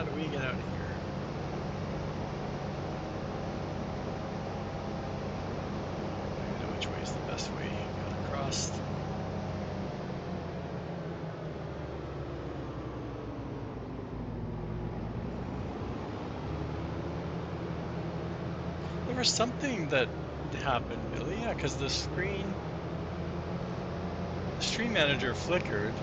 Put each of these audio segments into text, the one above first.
how do we get out of here? I don't know which way is the best way. Got across. There was something that happened, Billy. Yeah, because the stream manager flickered.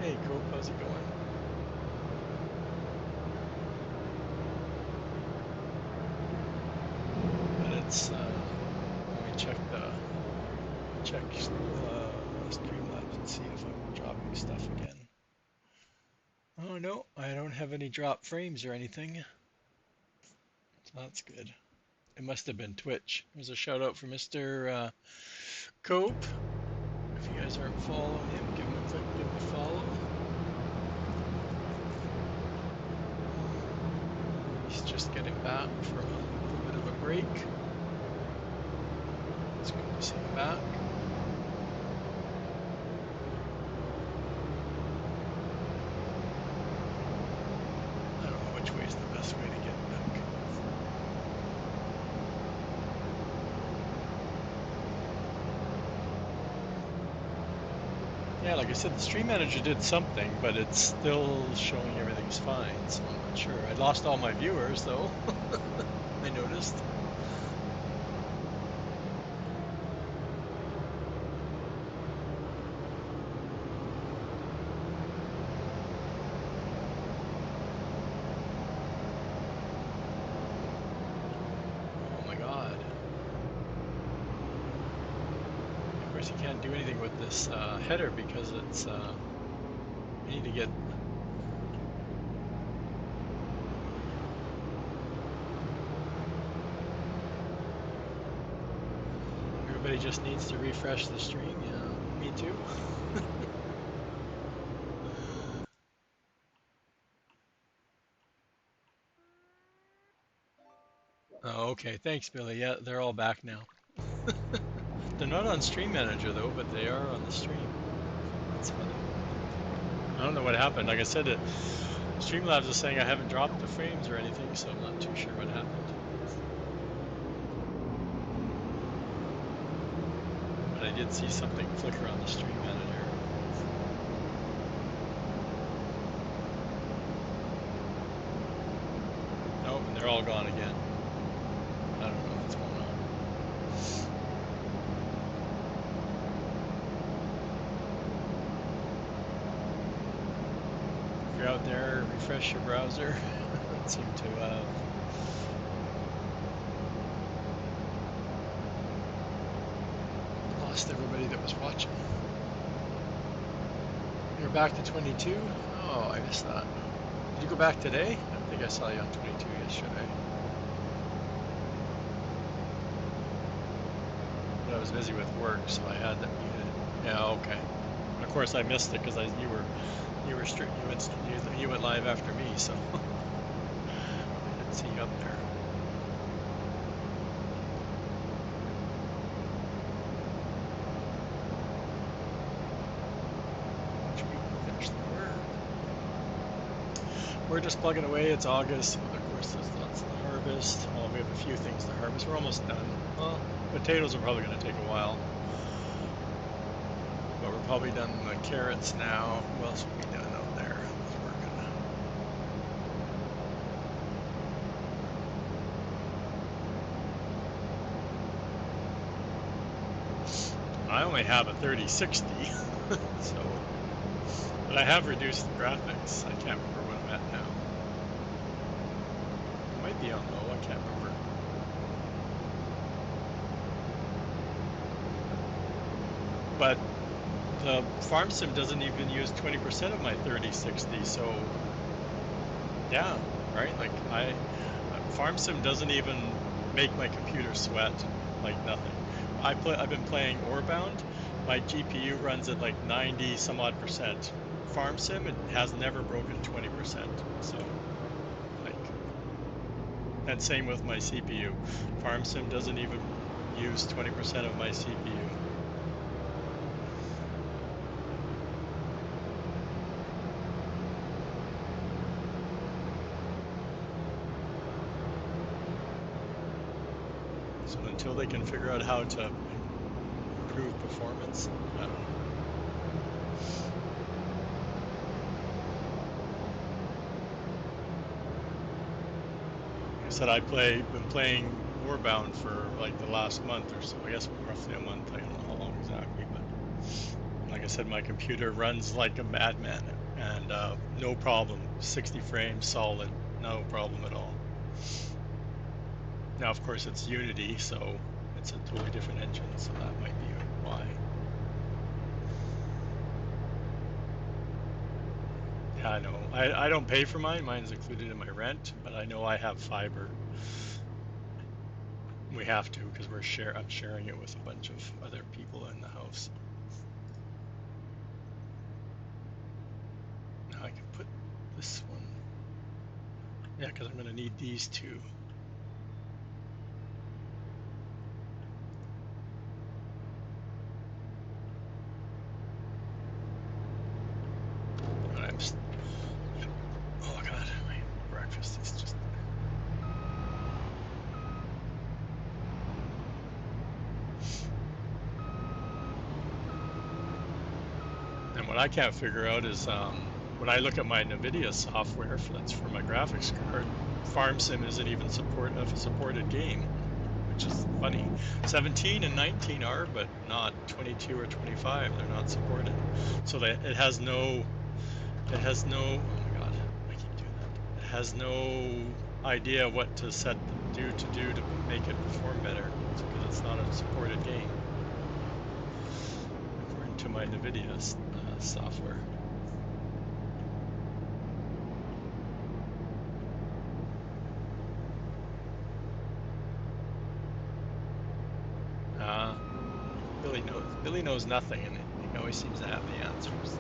Hey, Cope, how's it going? And it's let me check Streamlabs and see if I'm dropping stuff again. Oh no, I don't have any drop frames or anything. So that's good. It must have been Twitch. There's a shout out for Mr. Cope. If you guys aren't following him, give him a click, give him a follow. He's just getting back from a little bit of a break. It's good to see him back. I don't know which way is the best way to get back. Yeah, like I said, the stream manager did something, but it's still showing everything's fine, so I'm not sure. I lost all my viewers, though. I noticed. Oh my god. Of course, you can't do anything with this header because it's... you need to get... Everybody just needs to refresh the stream. Yeah, me too. Oh, okay. Thanks, Billy. Yeah, they're all back now. They're not on Stream Manager though, but they are on the stream. That's funny. I don't know what happened. Like I said, Streamlabs is saying I haven't dropped the frames or anything, so I'm not too sure what happened. But I did see something flicker on the Stream Manager. Oh, and they're all gone again. I don't know what's going on. If you're out there, refresh your browser. It seemed to lost everybody that was watching. You're back to 22? Oh, I missed that. Did you go back today? I don't think I saw you on 22 yesterday. But I was busy with work, so I had that muted. Yeah, okay. And of course, I missed it because you went live after me, so I didn't see you up there. We're just plugging away. It's August. Of course, there's lots of harvest. Well, we have a few things to harvest. We're almost done. Well, potatoes are probably going to take a while. But we're probably done the carrots now. Who else will be done out there? I only have a 3060, so, but I have reduced the graphics. I can't remember what I'm at now. It might be on low, I can't remember. But the farm sim doesn't even use 20% of my 3060, so yeah, right? Like farm sim doesn't even make my computer sweat, like nothing. I've been playing Orbound. My GPU runs at like 90 some odd percent. Farm sim, it has never broken 20%. So, like, and same with my CPU. Farm sim doesn't even use 20% of my CPU. can figure out how to improve performance. I don't know. Like I said, been playing Warbound for like the last month or so. I guess roughly a month. I don't know how long exactly, but like I said, my computer runs like a madman, and no problem. 60 frames solid, no problem at all. Now, of course, it's Unity, so it's a totally different engine, so that might be why. Yeah, I know. I don't pay for mine. Mine's included in my rent, but I know I have fiber. We have to because I'm sharing it with a bunch of other people in the house. Now I can put this one. Yeah, because I'm going to need these two. I'm. Oh God, my breakfast is just. And what I can't figure out is when I look at my NVIDIA software that's for my graphics card, FarmSim isn't even a supported game, which is funny. 17 and 19 are, but not 22 or 25. They're not supported. So that it has no. Oh my God, I keep doing that. It has no idea what to do to make it perform better. It's because it's not a supported game according to my NVIDIA software. Uh, Billy knows nothing, and he always seems to have the answers.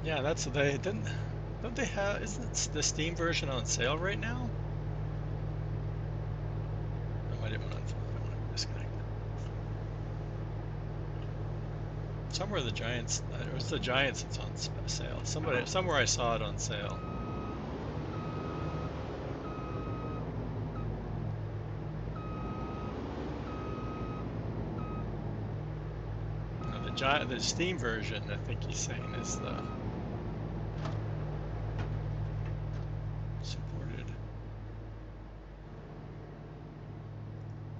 Yeah, don't they have, isn't the Steam version on sale right now? No, I didn't want to disconnect. Somewhere the Giants, it was the Giants that's on sale. Somewhere I saw it on sale. No, the Steam version, I think he's saying, is the supported.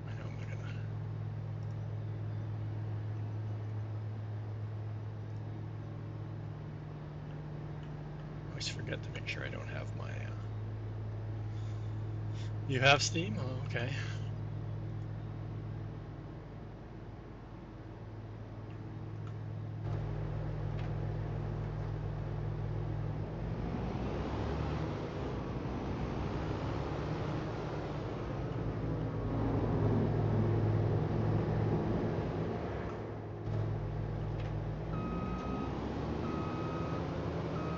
I know I'm gonna. I always forget to make sure I don't have my. You have Steam? Oh, okay.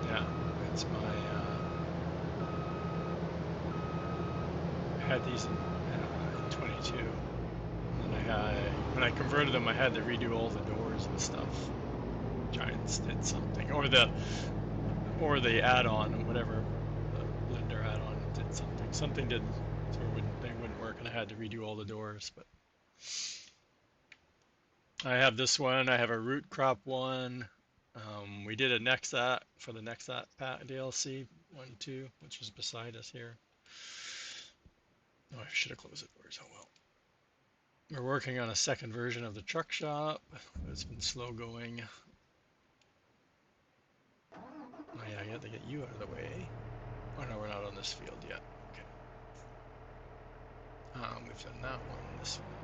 Yeah, it's my. I had these in 22. And when I converted them, I had to redo all the doors and stuff. Giants did something, or the add-on, or whatever, the Blender add-on did something. Something didn't, so they wouldn't work, and I had to redo all the doors. But I have this one. I have a root crop one. We did a Nexat for the Nexat DLC 1, 2, which is beside us here. Oh, I should have closed the doors. Oh well. We're working on a second version of the truck shop. It's been slow going. Oh yeah, I had to get you out of the way. Oh no, we're not on this field yet. Okay. We've done that one. This one.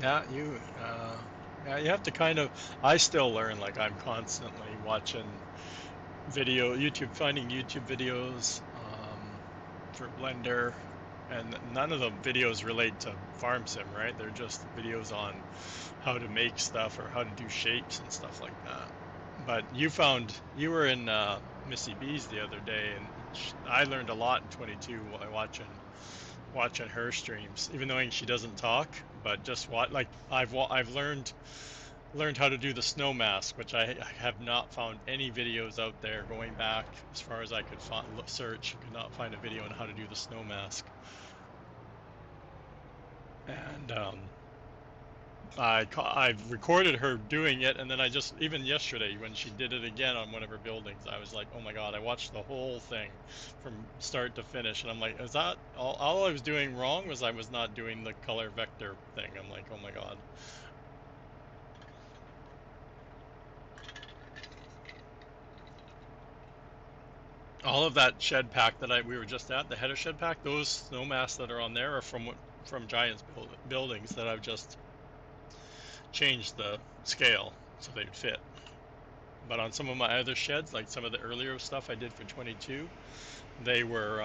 Yeah, yeah, you have to kind of. I still learn. Like I'm constantly watching YouTube, finding YouTube videos for Blender, and none of the videos relate to Farm Sim, right? They're just videos on how to make stuff or how to do shapes and stuff like that. But you were in Missy B's the other day, and I learned a lot in 22 while watching her streams, even though she doesn't talk. But just what like I've learned how to do the snow mask, which I have not found any videos out there going back as far as I could search. Could not find a video on how to do the snow mask. And I've recorded her doing it, and then I just even yesterday when she did it again on one of her buildings, I was like, oh my god! I watched the whole thing from start to finish, and I'm like, is that all I was doing wrong was I was not doing the color vector thing. I'm like, oh my god. All of that shed pack that we were just at, the header shed pack, those snow masks that are on there are from Giants buildings that I've just changed the scale so they'd fit. But on some of my other sheds, like some of the earlier stuff I did for 22, they were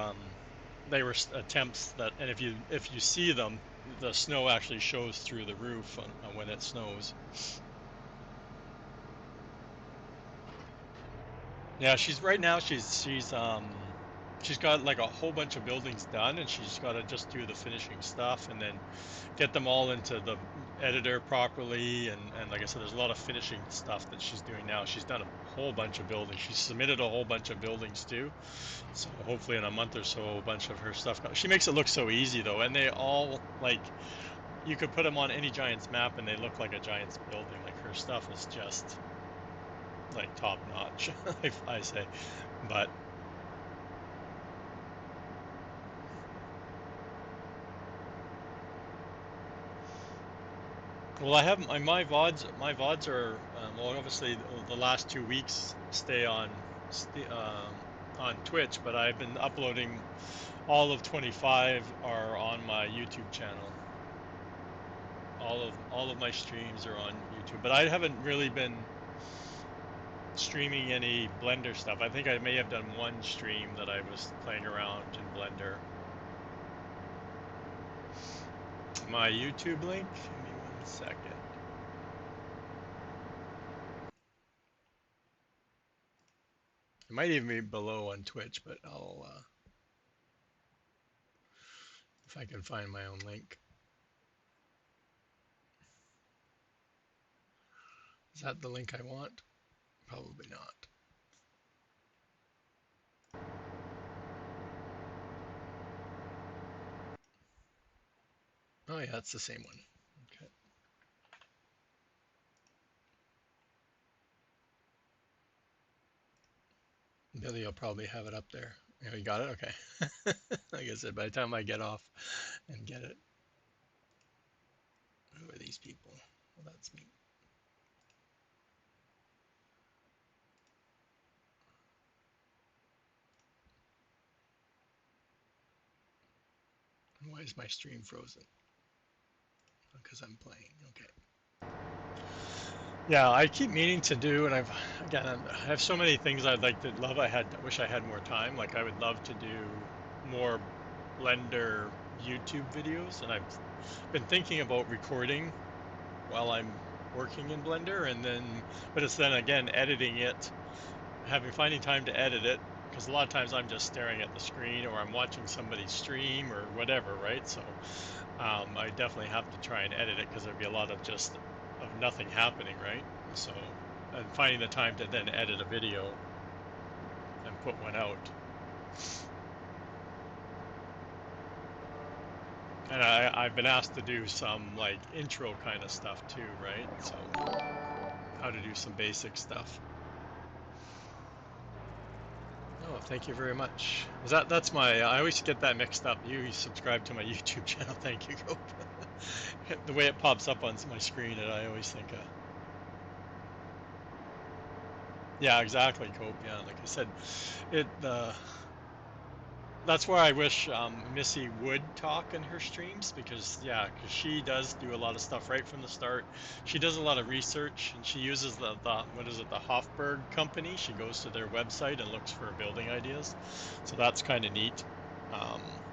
attempts that, and if you see them, the snow actually shows through the roof on when it snows. Yeah, she's right now she's got like a whole bunch of buildings done, and she's got to just do the finishing stuff and then get them all into the editor properly. And like I said, there's a lot of finishing stuff that she's doing now. She's done a whole bunch of buildings. She's submitted a whole bunch of buildings too. So hopefully in a month or so, a bunch of her stuff. She makes it look so easy though, and they all like you could put them on any Giants map and they look like a Giants building. Like her stuff is just like top notch, if I say. But well, I have my VODs. My VODs are well, obviously the last 2 weeks stay on Twitch, but I've been uploading all of 25 are on my YouTube channel. All of my streams are on YouTube, but I haven't really been streaming any Blender stuff. I think I may have done one stream that I was playing around in Blender. My YouTube link? Give me 1 second. It might even be below on Twitch, but I'll if I can find my own link. Is that the link I want? Probably not. Oh yeah, it's the same one. Okay. Billy will probably have it up there. Yeah, you got it? Okay. Like I said, by the time I get off and get it. Who are these people? Well, that's me. Why is my stream frozen? Because I'm playing. Okay. Yeah, I keep meaning to do, and I have so many things I'd like to love. I wish I had more time. Like I would love to do more Blender YouTube videos, and I've been thinking about recording while I'm working in Blender, and then, but it's then again editing it, finding time to edit it, because a lot of times I'm just staring at the screen or I'm watching somebody stream or whatever, right? So I definitely have to try and edit it because there'd be a lot of just of nothing happening, right? So, and finding the time to then edit a video and put one out. And I've been asked to do some like intro kind of stuff too, right? So how to do some basic stuff. Oh, thank you very much. That's my I always get that mixed up. You subscribe to my YouTube channel. Thank you, Cope. The way it pops up on my screen, and I always think yeah, exactly, Cope. Yeah, like I said, it That's where I wish Missy would talk in her streams because yeah, because she does do a lot of stuff right from the start. She does a lot of research and she uses the what is it, the Hofberg company. She goes to their website and looks for building ideas. So that's kind of neat. Um,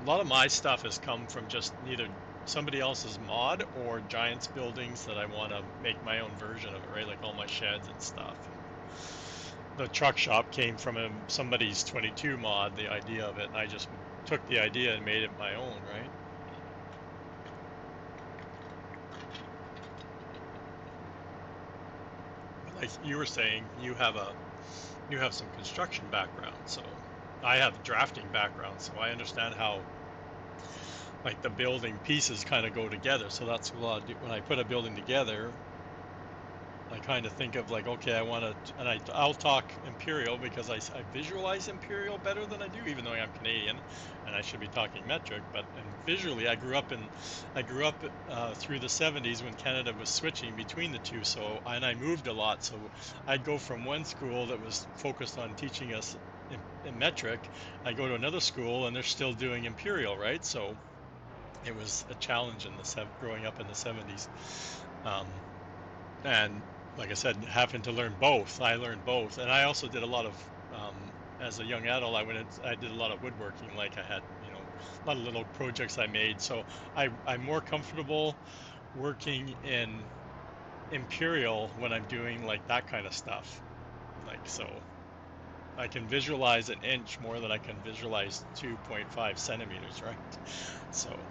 a lot of my stuff has come from just either somebody else's mod or Giants buildings that I want to make my own version of it, right? Like all my sheds and stuff. The truck shop came from somebody's 22 mod, the idea of it, and I just took the idea and made it my own, right? But like you were saying, you have some construction background, so I have drafting background, so I understand how like the building pieces kind of go together. So that's a lot of, when I put a building together, I kind of think of like, okay, I want to, and I'll talk imperial because I visualize imperial better than I do, even though I'm Canadian, and I should be talking metric. But and visually, I grew up through the '70s when Canada was switching between the two. So and I moved a lot, so I'd go from one school that was focused on teaching us in metric. I go to another school, and they're still doing imperial, right? So it was a challenge in the growing up in the '70s. Um, and like I said, having to learn both, I learned both, and I also did a lot of, um, as a young adult, I did a lot of woodworking. Like I had, a lot of little projects I made. So I'm more comfortable working in Imperial when I'm doing like that kind of stuff. Like so, I can visualize an inch more than I can visualize 2.5 centimeters, right? So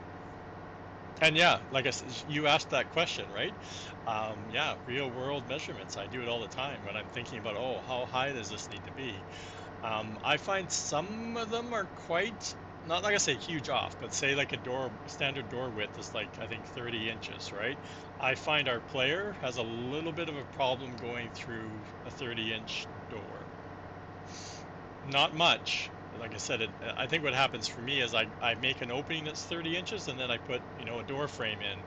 and yeah, like I said, you asked that question, right? Yeah, real world measurements. I do it all the time when I'm thinking about, oh, how high does this need to be? I find some of them are quite, not like I say huge off, but say like standard door width is like, I think 30 inches, right? I find our player has a little bit of a problem going through a 30-inch door. Not much. Like I said, I think what happens for me is I make an opening that's 30 inches and then I put, a door frame in,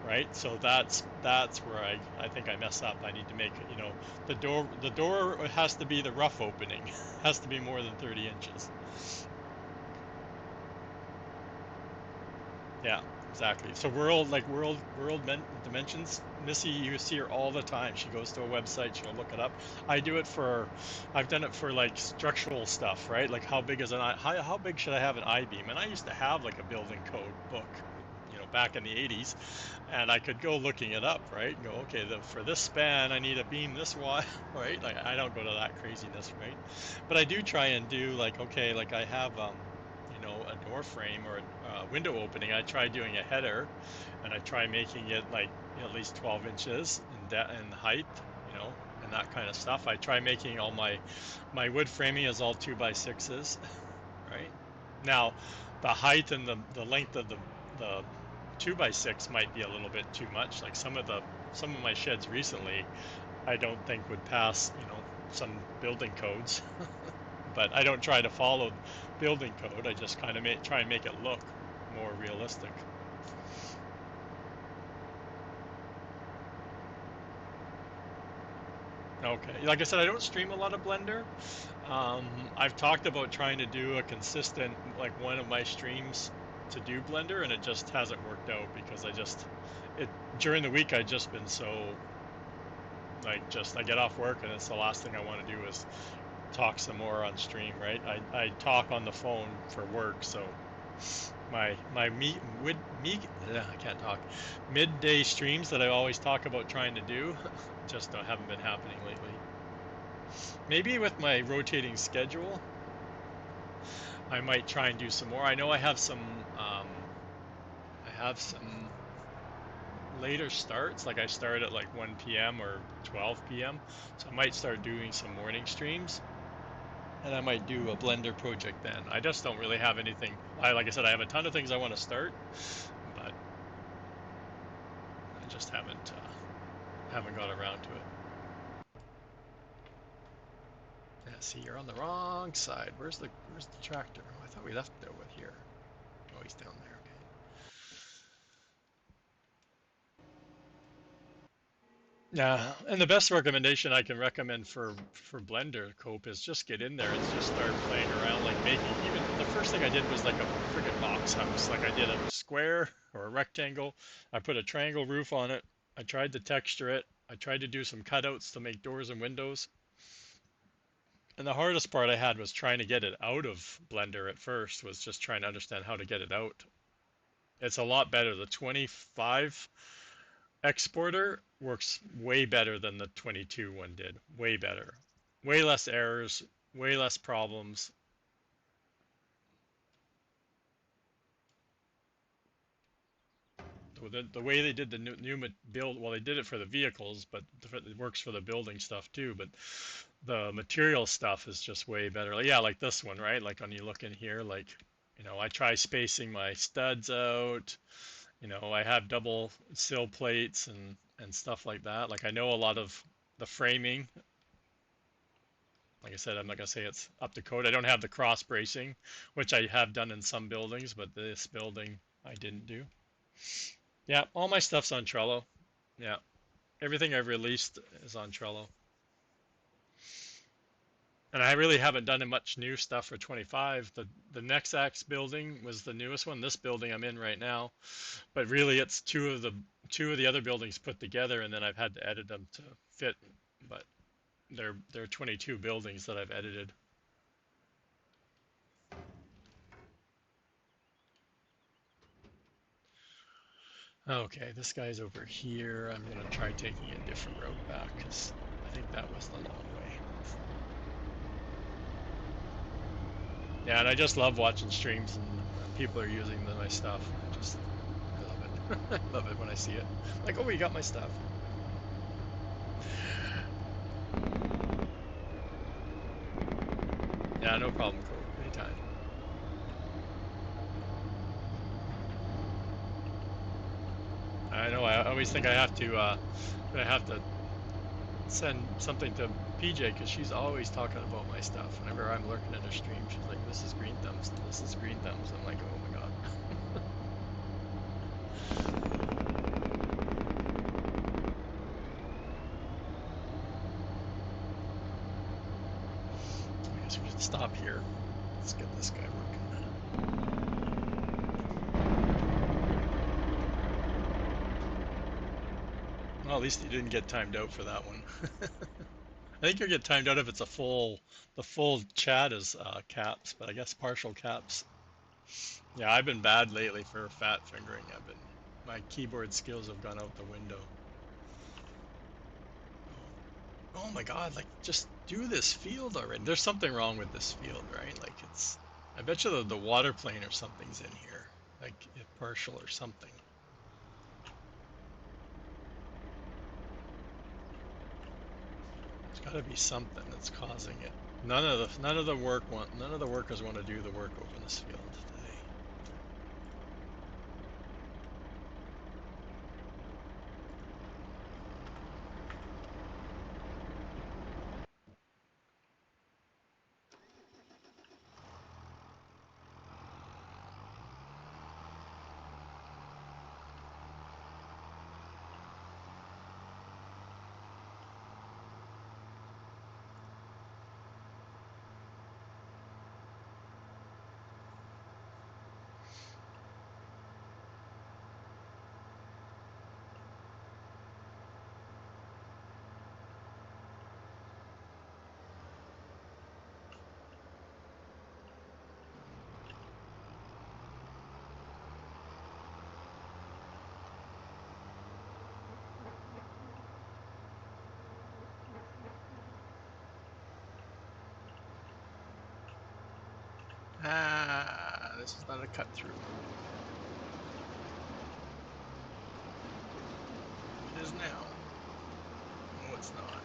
right? So that's where I think I mess up. I need to make, the door has to be the rough opening, has to be more than 30 inches. Yeah, exactly. So dimensions. Missy, you see her all the time. She goes to a website, she'll look it up. I do it for, I've done it for like structural stuff, right? Like how big is how big should I have an I-beam? And I used to have like a building code book, back in the 80s, and I could go looking it up, right? And go, okay, for this span, I need a beam this wide, right? Like I don't go to that craziness, right? But I do try and do like, okay, like I have a door frame or a window opening. I try doing a header, and I try making it like at least 12 inches in height, you know, and that kind of stuff. I try making all my wood framing is all 2x6s, right? Now, the height and the length of the 2x6 might be a little bit too much. Like some of my sheds recently, I don't think would pass, some building codes. But I don't try to follow building code. I just kind of try and make it look more realistic. Okay, like I said, I don't stream a lot of Blender. I've talked about trying to do a consistent, like one of my streams to do Blender, and it just hasn't worked out because it during the week I just been so like just I get off work and it's the last thing I want to do is talk some more on stream, right? I talk on the phone for work, so my I can't talk, midday streams that I always talk about trying to do just haven't been happening lately. Maybe with my rotating schedule, I might try and do some more. I know I have some later starts, like I start at like 1 p.m. or 12 p.m. So I might start doing some morning streams. And I might do a Blender project then. I just don't really have anything. Like I said, I have a ton of things I want to start, but I just haven't got around to it. Yeah, see, you're on the wrong side. Where's the tractor? Oh, I thought we left it over here. Oh, he's down there. Okay. Yeah, and the best recommendation I can recommend for Blender Cope is just get in there and just start playing around, like making. Even the first thing I did was like a friggin' box house. Like I did a square or a rectangle. I put a triangle roof on it. I tried to texture it. I tried to do some cutouts to make doors and windows. And the hardest part I had was trying to get it out of Blender at first, was just trying to understand how to get it out. It's a lot better. The 25 exporter works way better than the 22 one did. Way better. Way less errors, way less problems. The way they did the new build, well, they did it for the vehicles, but it works for the building stuff too. But the material stuff is just way better. Like, yeah, like this one, right? Like when you look in here, like, I try spacing my studs out. I have double sill plates and stuff like that. Like I know a lot of the framing. Like I said, I'm not gonna say it's up to code. I don't have the cross bracing, which I have done in some buildings, but this building I didn't do. Yeah, all my stuff's on Trello. Yeah, everything I've released is on Trello. And I really haven't done much new stuff for 25. The Nexax building was the newest one. This building I'm in right now, but really it's two of the other buildings put together, and then I've had to edit them to fit. But they're 22 buildings that I've edited. Okay, this guy's over here. I'm gonna try taking a different road back because I think that was the long way. Yeah, and I just love watching streams and people are using my stuff. I love it. I love it when I see it. Like, oh, you got my stuff. Yeah, no problem, Cole. Anytime. I know. I always think I have to send something to PJ because she's always talking about my stuff. Whenever I'm lurking in her stream, she's like, "This is green thumbs. This is green thumbs." I'm like, "Oh my god." I guess we should stop here. Let's get this guy working. Well, at least you didn't get timed out for that one. I think you'll get timed out if it's the full chat is caps, but I guess partial caps. Yeah, I've been bad lately for fat fingering. My keyboard skills have gone out the window. Oh my God, like just do this field already. There's something wrong with this field, right? Like I bet you the water plane or something's in here, like partial or something. There's got to be something that's causing it. None of the workers want to do the work over this field today. Ah, this is not a cut through. It is now. No, it's not.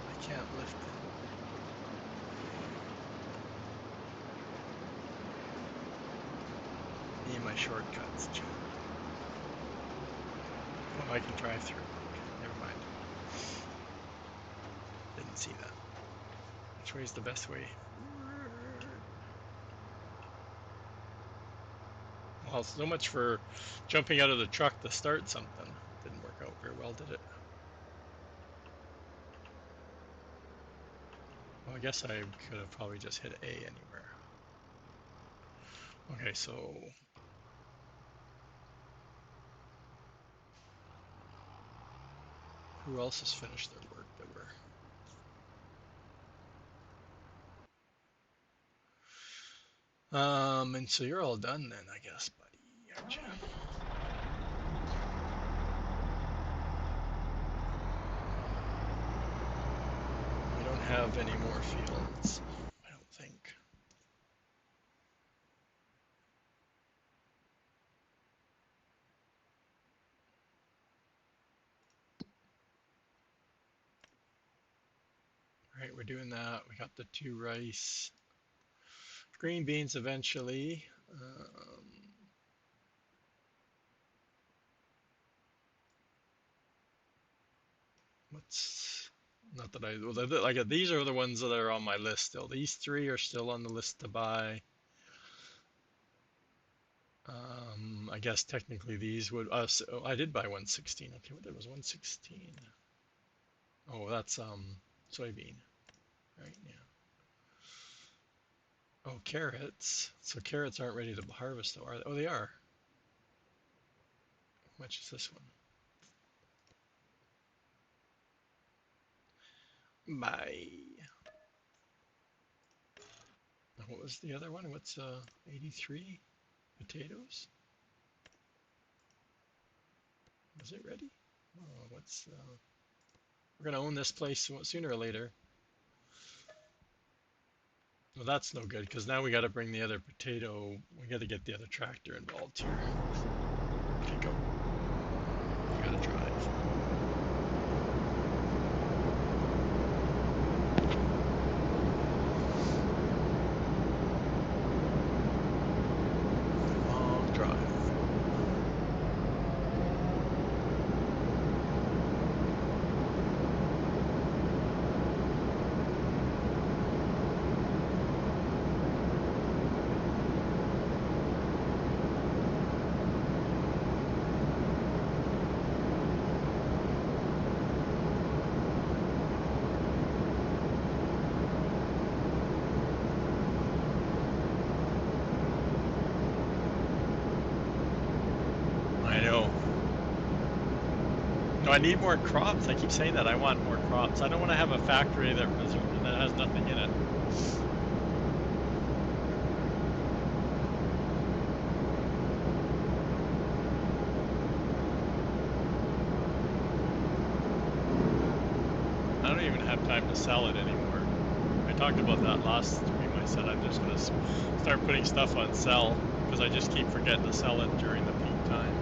I can't lift it. Need my shortcuts, Jim. Oh, I can drive through. Okay, never mind. Didn't see that. Which way is the best way? Well, so much for jumping out of the truck to start something. Didn't work out very well, did it? Well, I guess I could have probably just hit A anywhere. Okay, so who else has finished their work that we're... And so you're all done then, I guess, buddy, aren't you? We don't have any more fields, I don't think. All right, we're doing that. We got the 2 rice. Green beans eventually. What's... Not that I... Well, like, these are the ones that are on my list still. These 3 are still on the list to buy. I guess technically these would... so I did buy 116. Okay, what, there was 116. Oh, that's soybean. Right, yeah. Oh, carrots. So carrots aren't ready to harvest though, are they? Oh, they are. How much is this one? Buy. What was the other one? What's 83? Potatoes? Is it ready? Oh, what's we're gonna own this place sooner or later. Well, that's no good because now we got to bring the other potato. We got to get the other tractor involved here. Okay, go. You gotta drive. Long drive. I know. No, I need more crops. I keep saying that. I want more crops. I don't want to have a factory that has nothing in it. I don't even have time to sell it anymore. I talked about that last stream. I said I'm just going to start putting stuff on sell because I just keep forgetting to sell it during the peak time.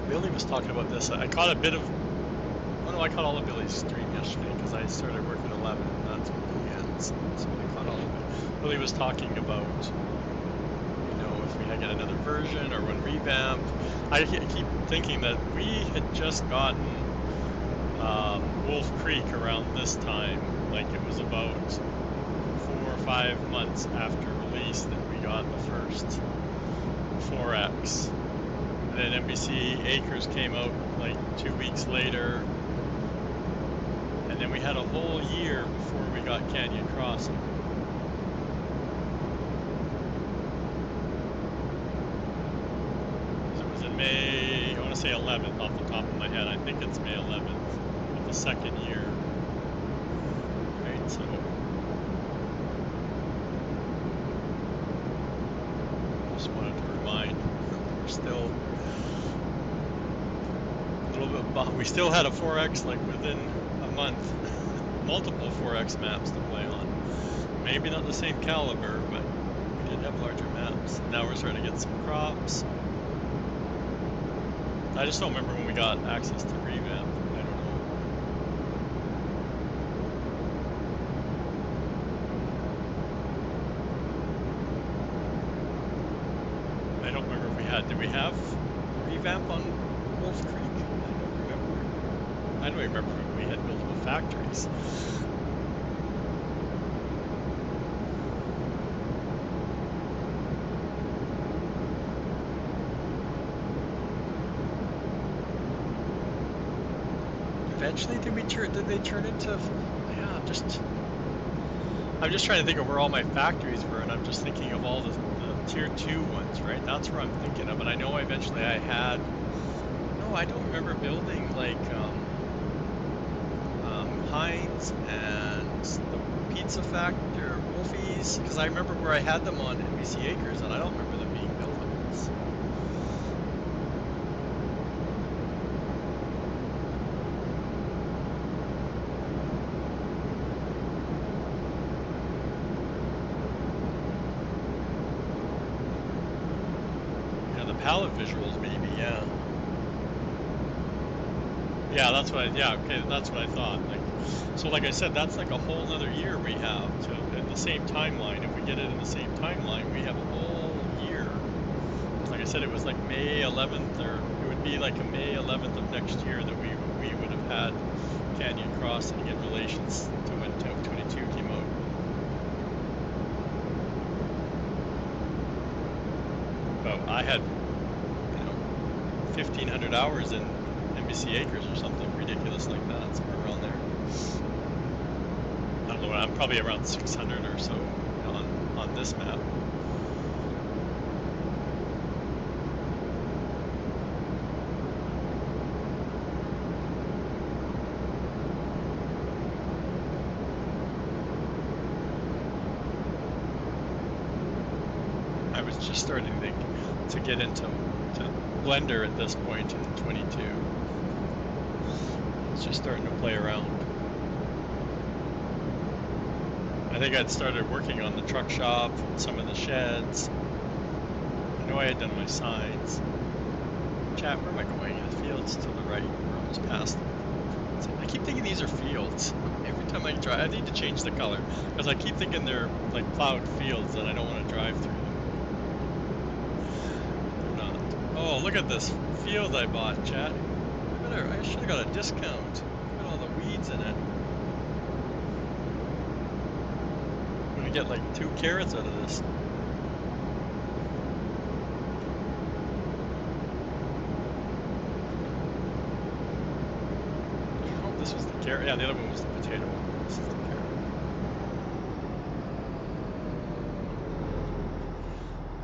Billy was talking about this. I caught a bit of... Oh no, I caught all of Billy's stream yesterday because I started work at 11 and that's when Billy ends. So I caught all of it. Billy was talking about, you know, if we had get another version or one revamped. I keep thinking that we had just gotten Wolf Creek around this time. Like it was about 4 or 5 months after release that we got the first 4X. And then NBC Acres came out like 2 weeks later. And then we had a whole year before we got Canyon Crossing. May, I want to say 11th off the top of my head. I think it's May 11th of the second year. Right, so just wanted to remind, we're still a little bit behind. We still had a 4X like within a month, multiple 4X maps to play on. Maybe not the same caliber, but we did have larger maps. Now we're starting to get some crops. I just don't remember when we got access to revamp. I don't know. I don't remember if we had. Did we have revamp on Wolf Creek? I don't remember. I don't remember when we had buildable factories. Eventually, did they turn into? Yeah, I'm just trying to think of where all my factories were, and I'm just thinking of all the tier 2 ones, right? That's where I'm thinking of. And I know eventually I had. No, I don't remember building like Heinz and the Pizza Factory or Wolfies, because I remember where I had them on NBC Acres, and I don't remember them being built. Yeah, the palette visuals maybe, yeah. Yeah, that's what okay, that's what I thought. Like, so like I said, that's like a whole nother year we have to in the same timeline. If we get it in the same timeline, we have a whole year. Like I said, it was like May 11th, or it would be like a May 11th of next year that we would have had Canyon Crossing in relations to when TOW 22 came out. But I had, 1,500 hours in NBC Acres or something ridiculous like that, somewhere around there. I don't know, I'm probably around 600 or so on this map. I was just starting to get into Blender at this point in 22. It's just starting to play around. I think I'd started working on the truck shop, some of the sheds. I know I had done my signs. Chat, where am I going? The fields to the right. We're almost past them. I keep thinking these are fields. Every time I drive, I need to change the color because I keep thinking they're like plowed fields that I don't want to drive through them. They're not. Oh, look at this field I bought, chat. I should have got a discount. Look at all the weeds in it. I'm gonna get like 2 carrots out of this. Oh, this was the carrot. Yeah, the other one was the potato one. This is the carrot.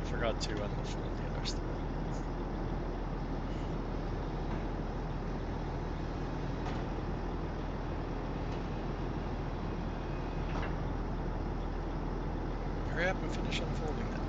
I forgot to unfold the other stuff. Hurry up and finish unfolding that.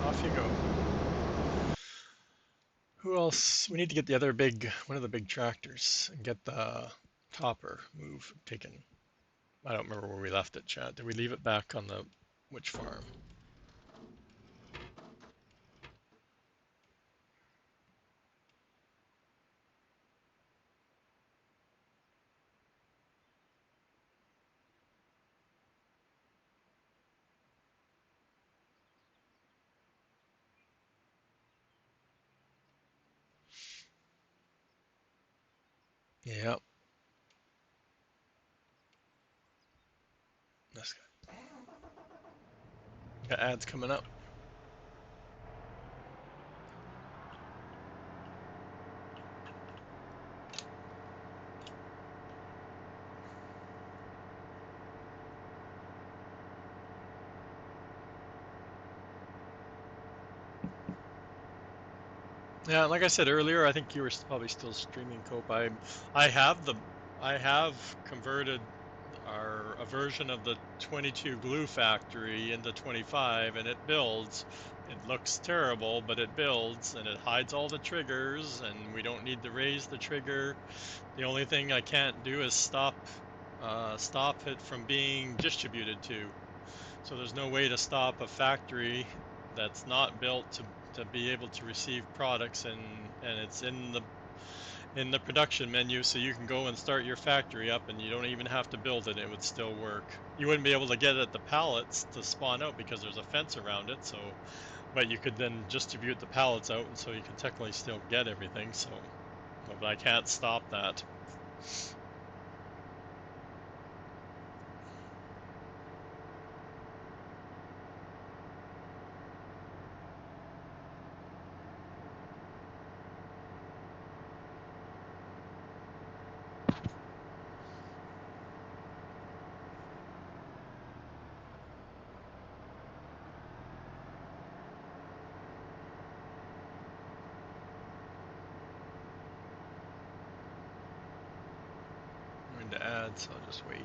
Off you go. Who else? We need to get the other one of the big tractors and get the topper taken. I don't remember where we left it, Chad. Did we leave it back on which farm? Yeah. This got ads coming up. Yeah, like I said earlier, I think you were probably still streaming, Cope. I have the, I have converted a version of the 22 glue factory into 25, and it builds. It looks terrible, but it builds, and it hides all the triggers, and we don't need to raise the trigger. The only thing I can't do is stop it from being distributed to. So there's no way to stop a factory that's not built to be able to receive products, and it's in the production menu, so you can go and start your factory up and you don't even have to build it. It would still work. You wouldn't be able to get at the pallets to spawn out because there's a fence around it, so but you could then distribute the pallets out, and so you can technically still get everything. So but I can't stop that. I'm into ads, so I'll just wait.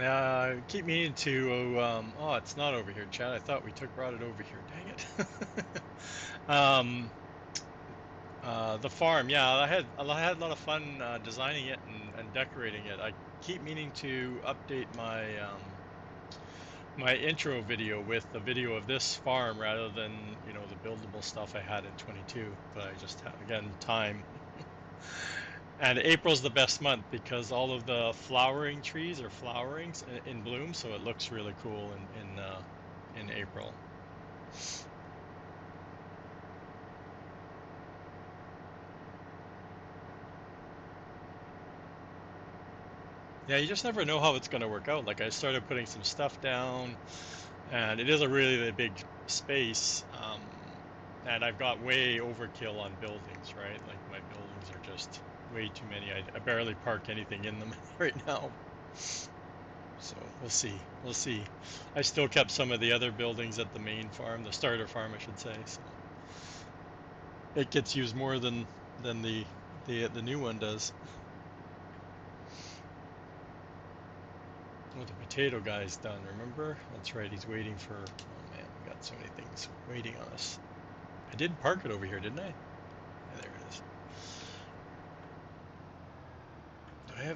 I keep meaning to. Oh, it's not over here, Chad. I thought we brought it over here. Dang it. The farm. Yeah, I had a lot of fun designing it and decorating it. I keep meaning to update my intro video with the video of this farm rather than the buildable stuff I had in 22. But I just have again time. And April's the best month because all of the flowering trees are flowering in bloom, so it looks really cool in April. Yeah, you just never know how it's going to work out. Like I started putting some stuff down, and it is a really big space, and I've got way overkill on buildings, right? Like my buildings are just way too many. I barely park anything in them right now. So we'll see. We'll see. I still kept some of the other buildings at the main farm, the starter farm, I should say. So it gets used more than the new one does. Oh, the potato guy's done. Remember? That's right. He's waiting for. Oh man, we got so many things waiting on us. I did park it over here, didn't I? Yeah, there it is.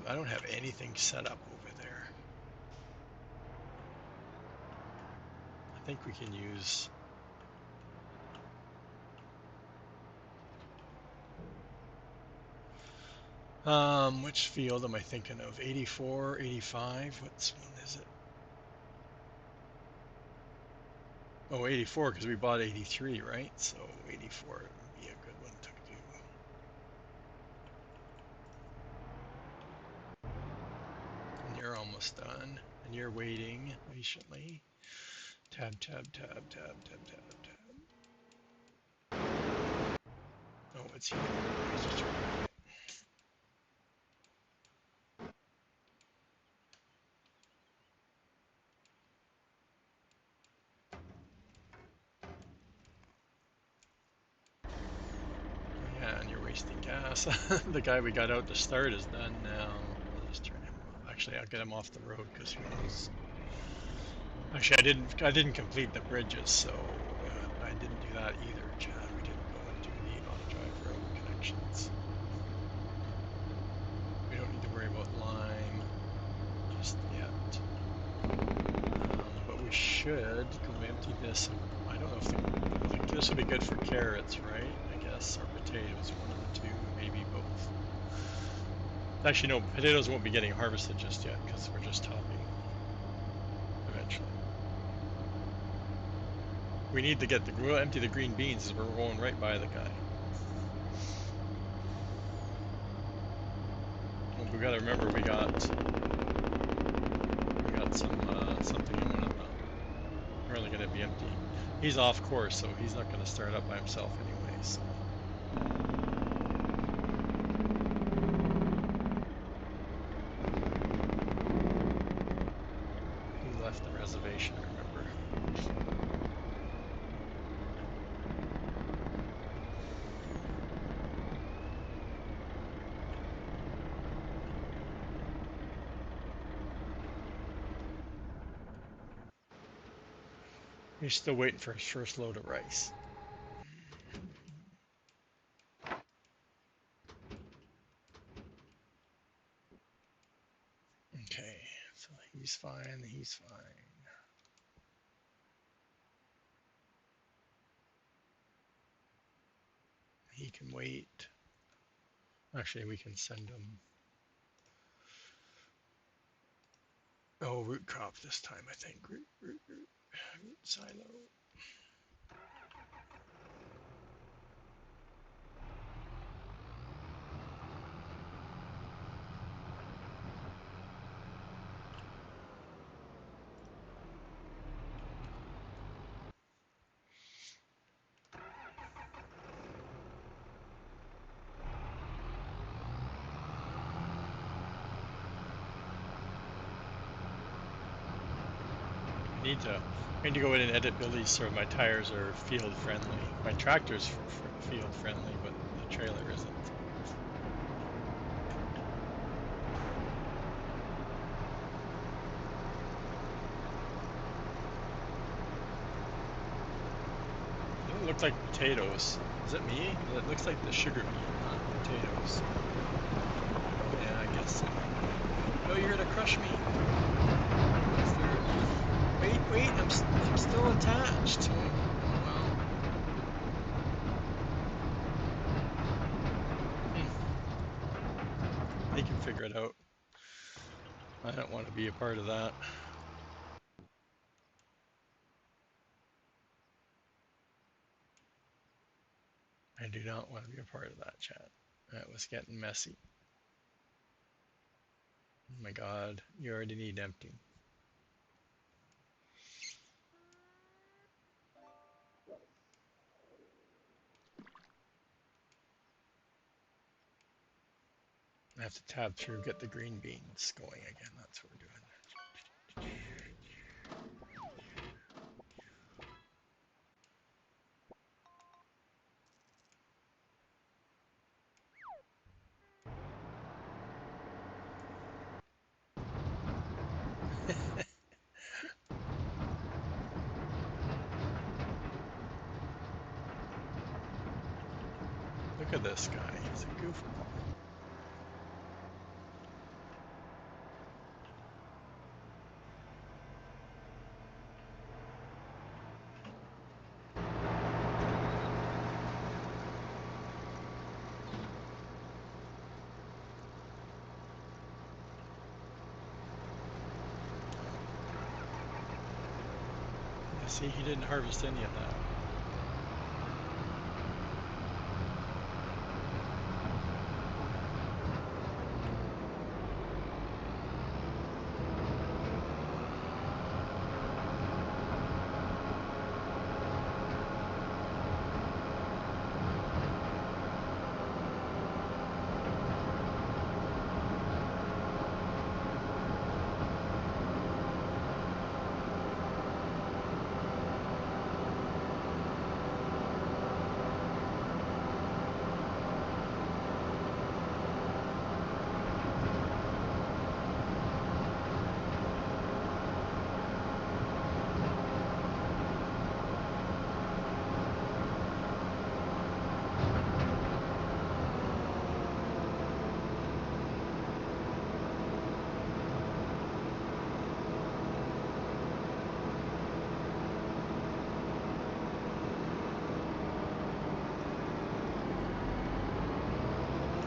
I don't have anything set up over there. think we can use which field am I thinking of? 84, 85? What's one is it? Oh, 84 because we bought 83, right? So 84 would be a good one to do. And you're almost done. And you're waiting patiently. Tab, tab, tab, tab, tab, tab, tab. Oh, it's here. Yeah, and you're wasting gas. The guy we got out to start is done now. I'll just turn him off. Actually, I'll get him off the road because who knows. Actually, I didn't complete the bridges, so I didn't do that either, Chad. We didn't go and do the on-drive road connections. We don't need to worry about Lime just yet. But we should go empty this. I don't know if this would be good for carrots, right? I guess, or potatoes, one of the two, maybe both. Actually, no, potatoes won't be getting harvested just yet because we're just topping eventually. We need to get we'll empty the green beans as we're rolling right by the guy. Well, we gotta remember we got some something in one of them. We're only gonna be empty. He's off course, so he's not gonna start up by himself anyway. So. He left the reservation, I remember. He's still waiting for his first load of rice. Okay, so he's fine, he's fine. He can wait. Actually, we can send him. Oh, root crop this time, I think. Root silo. I need to go in and edit Billy's so my tires are field friendly. My tractor's field friendly, but the trailer isn't. It doesn't look like potatoes. Is it me? It looks like the sugar beet, not potatoes. Yeah, I guess so. Oh, you're gonna crush me. Wait, I'm still attached. Well. They can figure it out. I don't want to be a part of that. I do not want to be a part of that, chat. That was getting messy. Oh my god, you already need empty. I have to tab through, get the green beans going again. That's what we're doing. Look at this guy. He's a goofball. See, he didn't harvest any of that.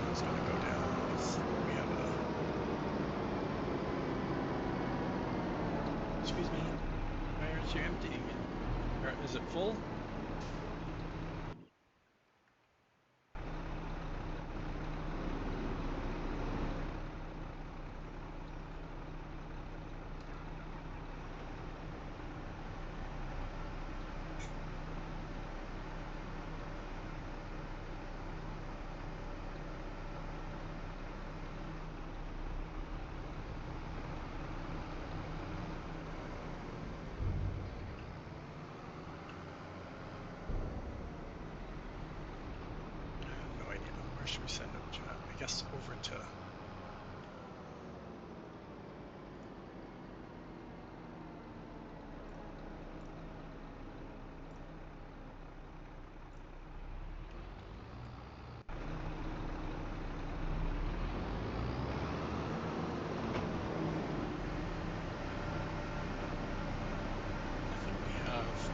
It's gonna go down. We have a. Excuse me. Why aren't you emptying it? Or is it full? I have no idea. Where should we send it, chat? I guess over to. I think we have.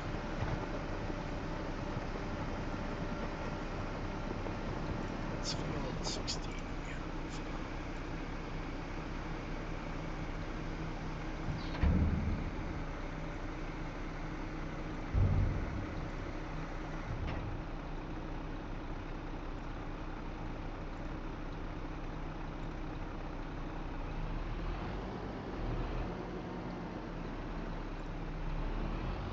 It's field 16 that we have.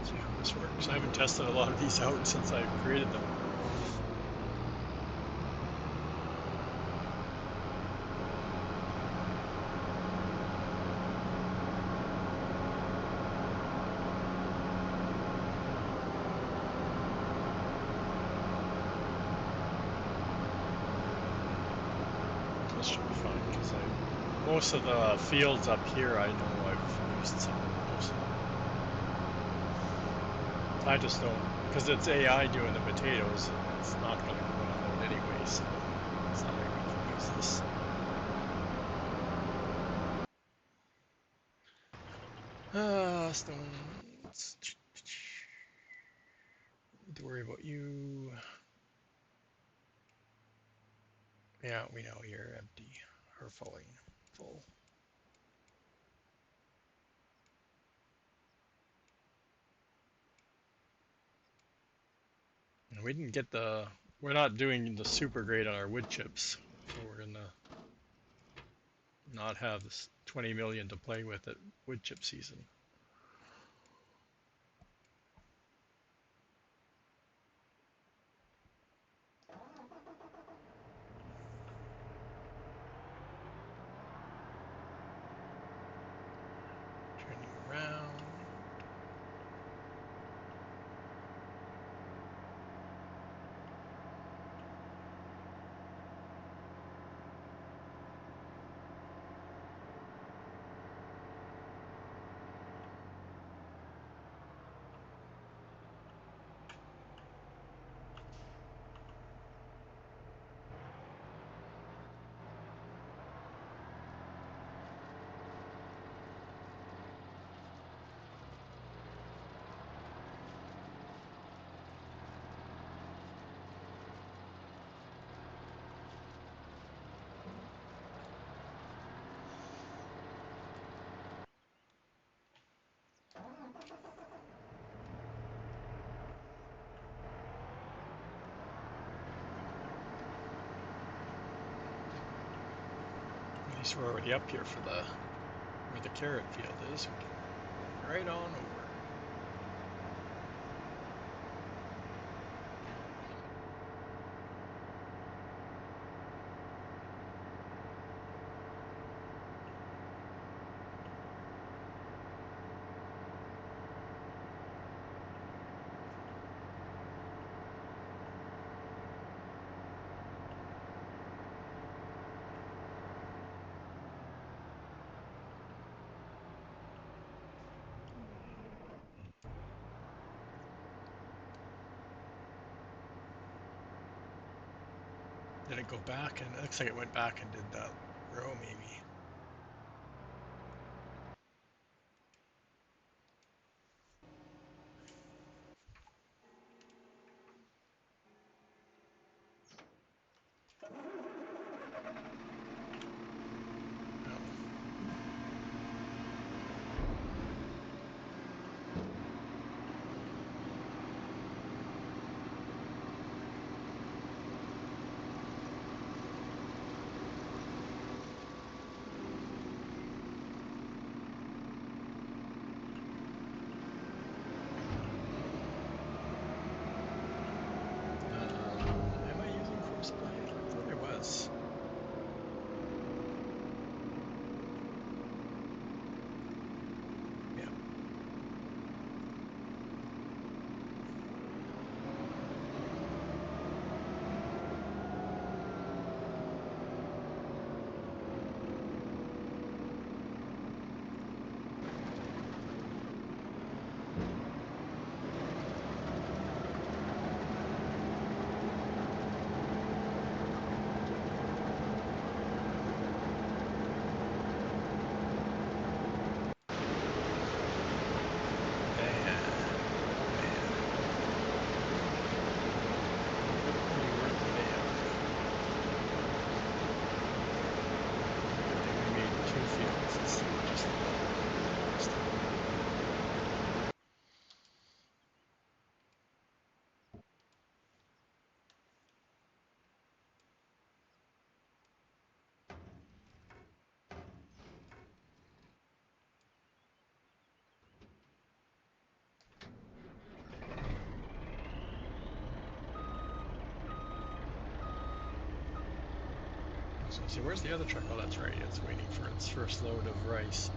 See how this works. I haven't tested a lot of these out since I created them. This should be fine because most of the fields up here I know I've used some of those. I just don't, because it's AI doing the potatoes, it's not going to go well out anyway, so that's how we can use this. Stones. Need to worry about you. Yeah, we know you're empty or fully full. And we didn't get the. We're not doing the super great on our wood chips, so we're gonna not have this 20 million to play with at wood chip season. Turning around. Since we're already up here for where the carrot field is, we can go right on over. Did it go back? And it looks like it went back and did that row maybe. Am I using force play? I thought I was. Yeah. So see, where's the other truck? Oh, that's right. It's waiting for its first load of rice.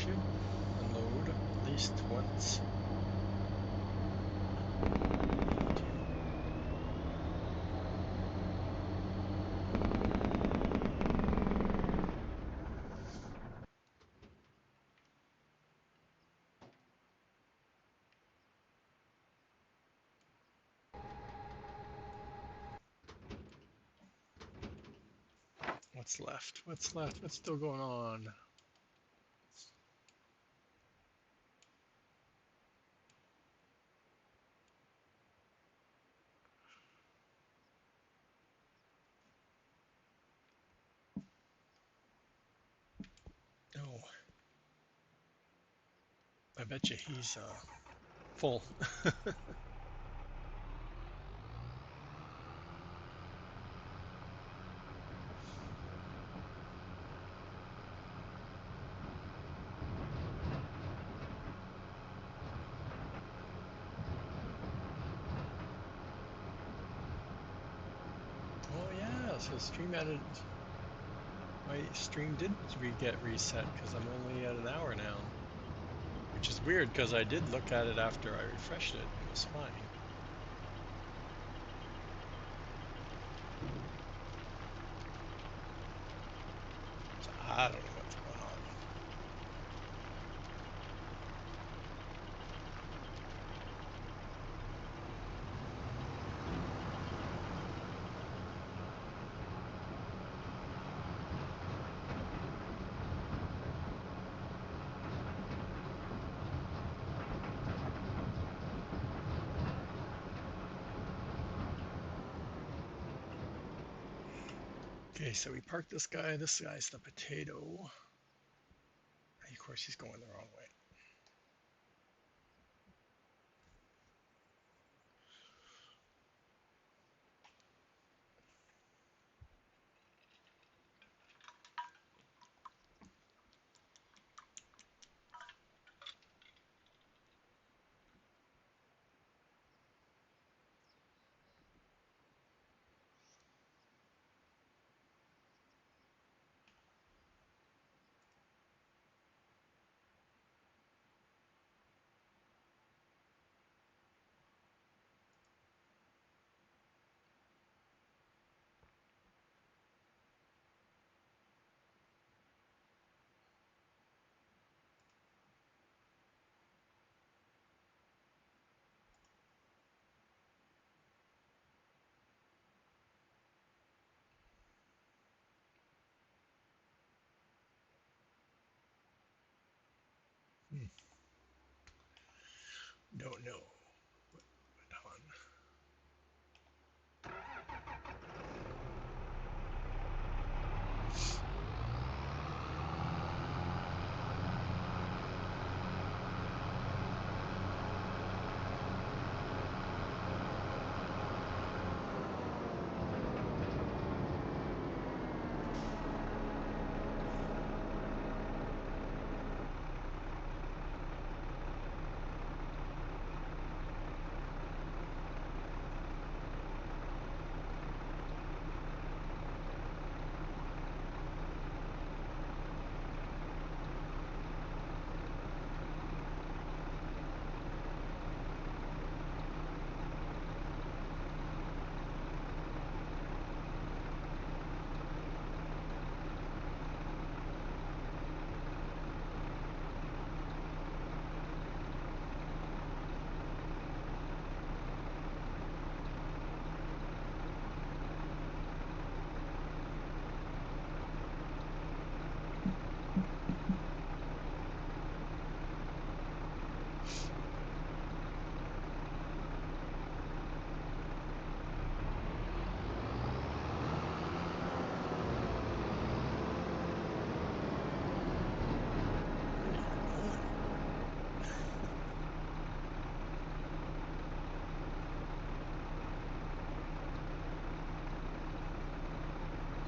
should unload at least once. What's left? What's left? What's still going on? Oh, I bet you he's full. Oh yeah, so stream added. My stream did get reset because I'm only at an hour now, which is weird because I did look at it after I refreshed it. It was fine. So I don't know what's going on. Okay, so we parked this guy. This guy's the potato. Of course, he's going the wrong way. Hmm. Don't know. What on?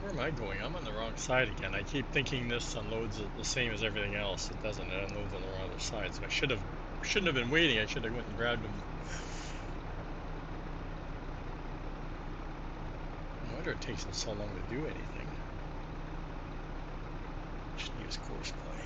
Where am I going? I'm on the wrong side again. I keep thinking this unloads the same as everything else. It doesn't. It unloads on the other side. So I shouldn't have been waiting. I should have went and grabbed him. No wonder it takes him so long to do anything. Should use course play.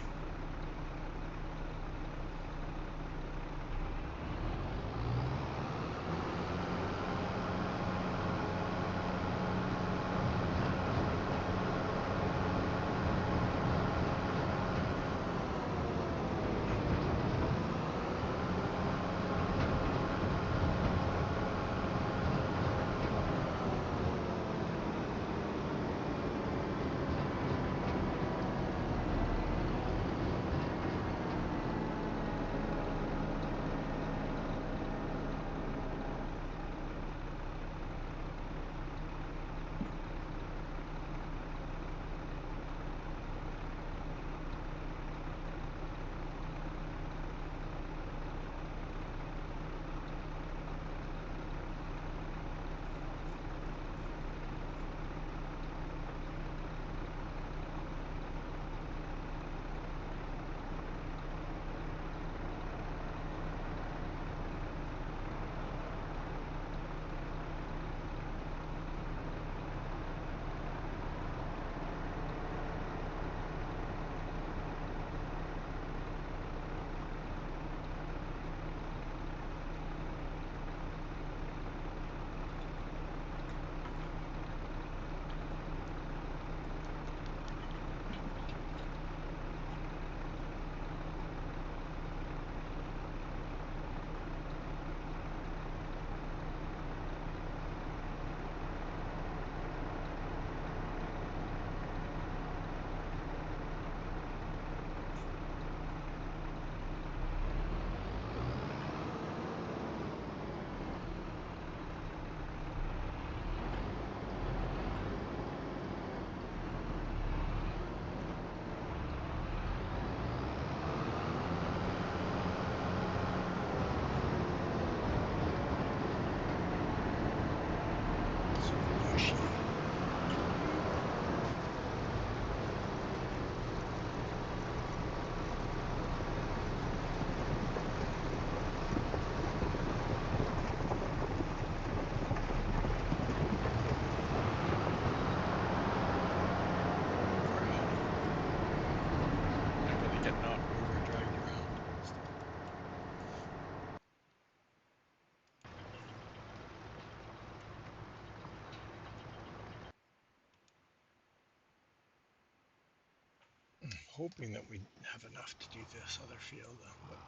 hoping that we have enough to do this other field, but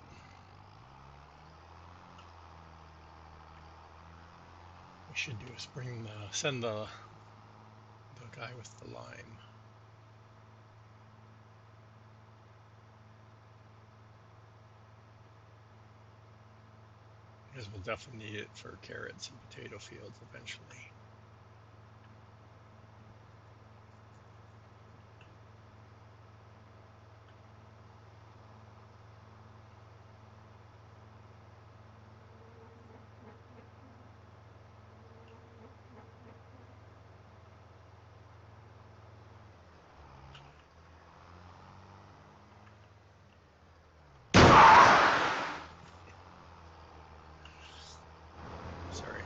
we should do is send the guy with the lime. Because we'll definitely need it for carrots and potato fields eventually. Sorry,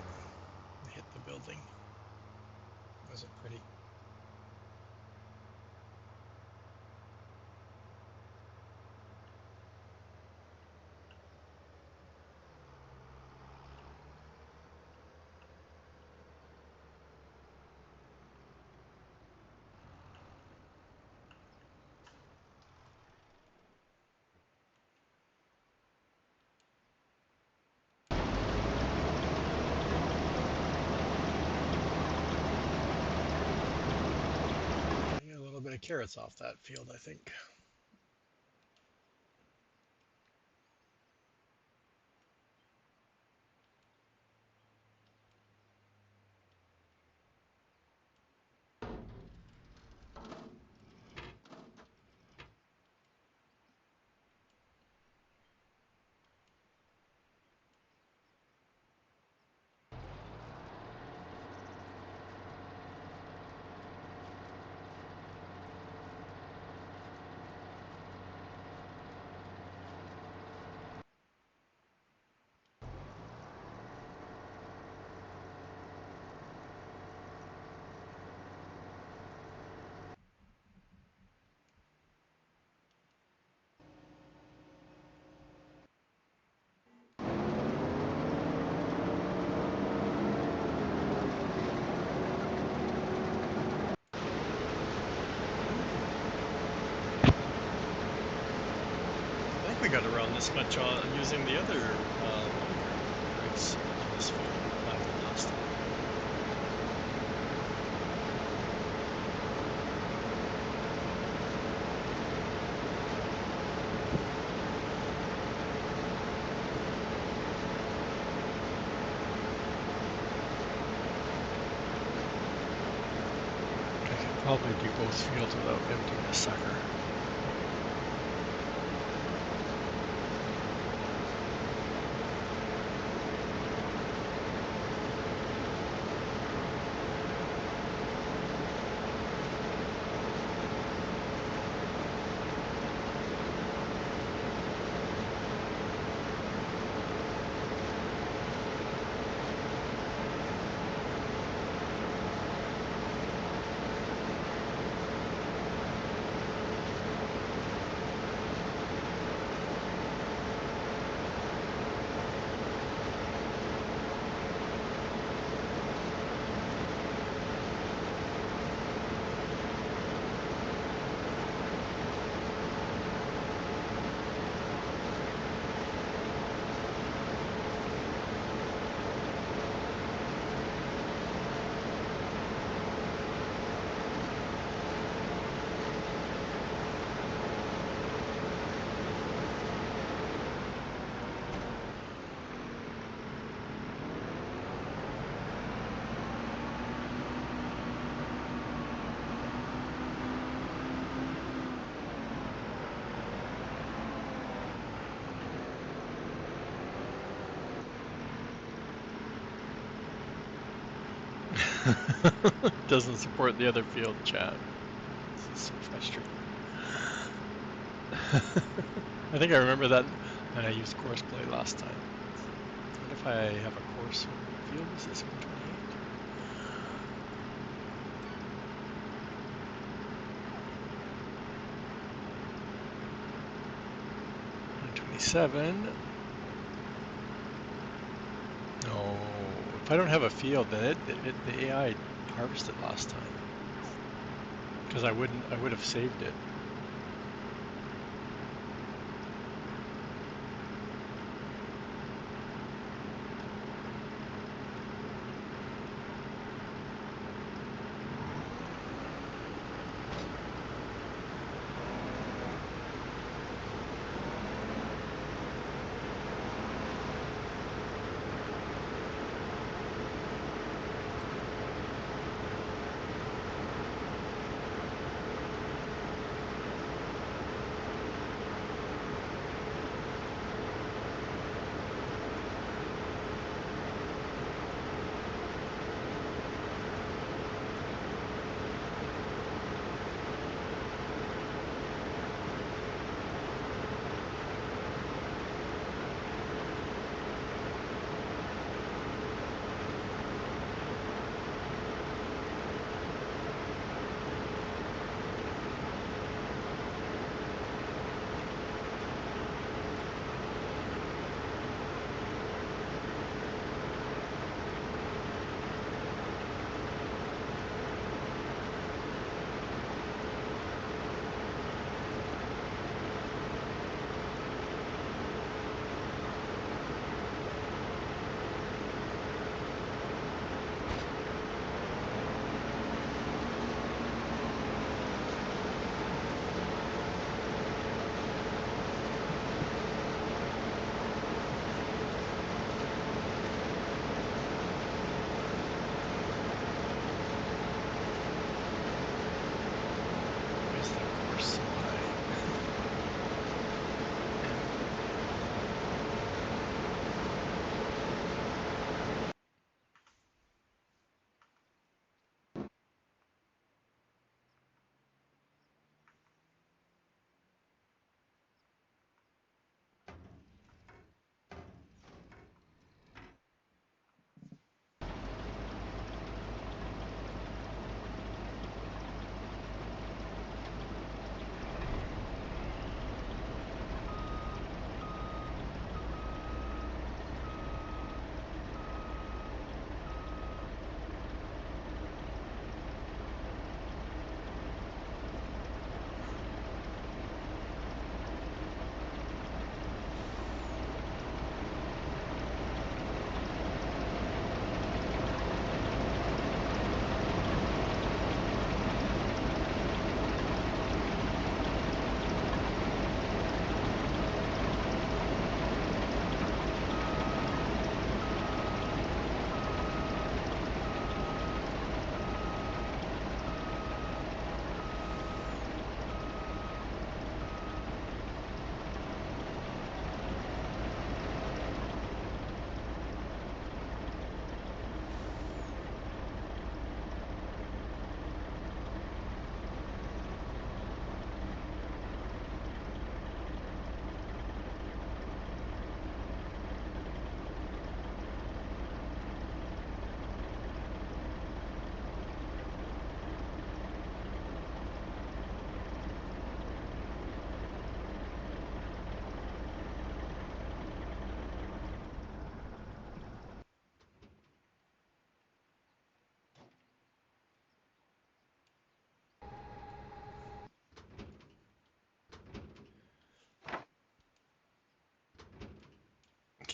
I hit the building. Wasn't pretty. Get a little bit of carrots off that field, I think. I think we got around this much using the other rigs on this field back in last time. I could probably do both fields without emptying the sucker. Doesn't support the other field, chat. This is so frustrating. I think I remember that when I used course play last time. What if I have a course? What field was this? 128. 127. No, if I don't have a field, then the AI harvested last time because I would have saved it.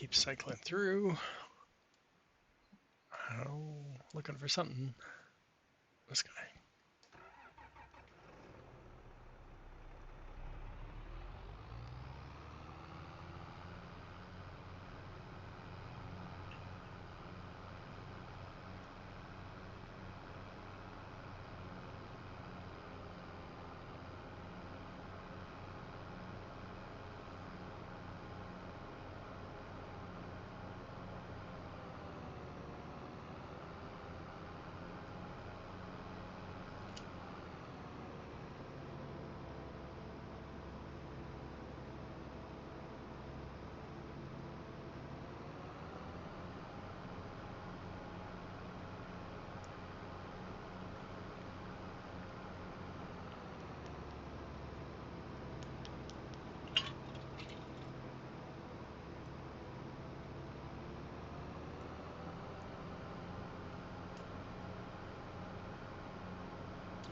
keep cycling through. Oh, looking for something. This guy.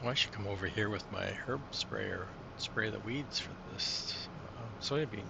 Well, I should come over here with my herb sprayer, spray the weeds for this soybean field.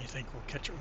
I think we'll catch him.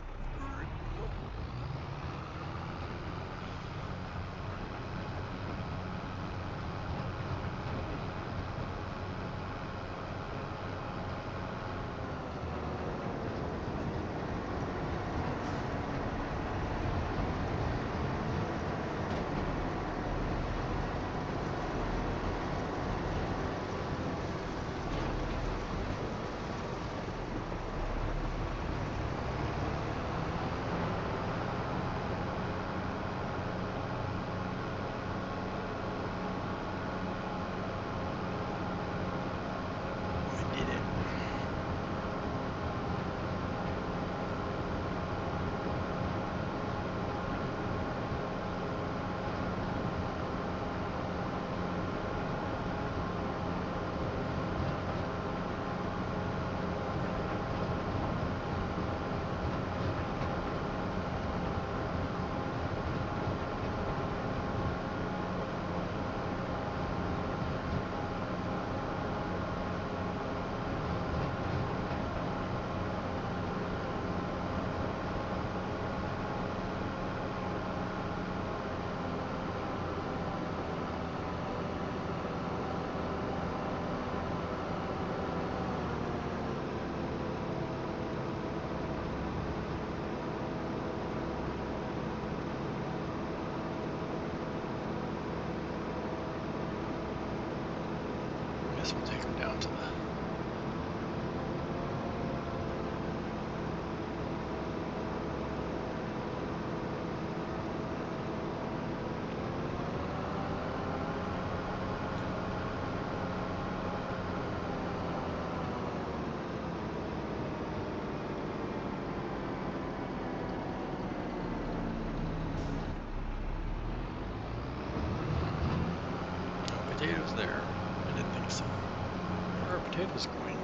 there? I didn't think so. Where are potatoes going?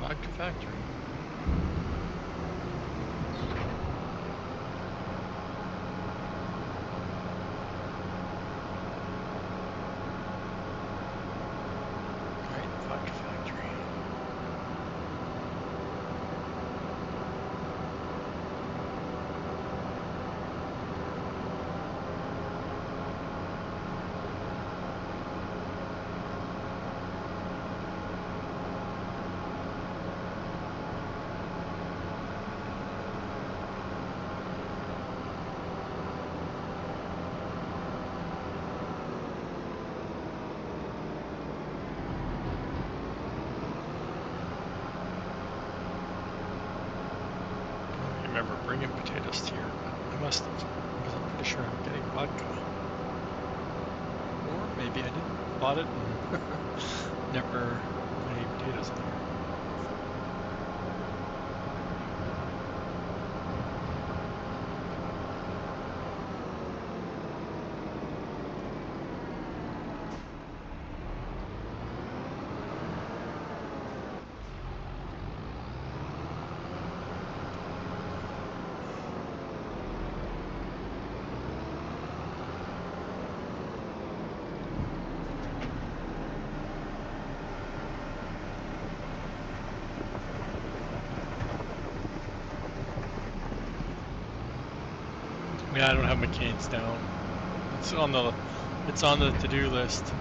Vodka factory. Right, vodka factory. I remember bringing potatoes here. I must have, because I'm pretty sure I'm getting vodka. Or maybe I didn't. Bought it and never put any potatoes in here. Yeah, I don't have McCain's down. It's on the to-do list.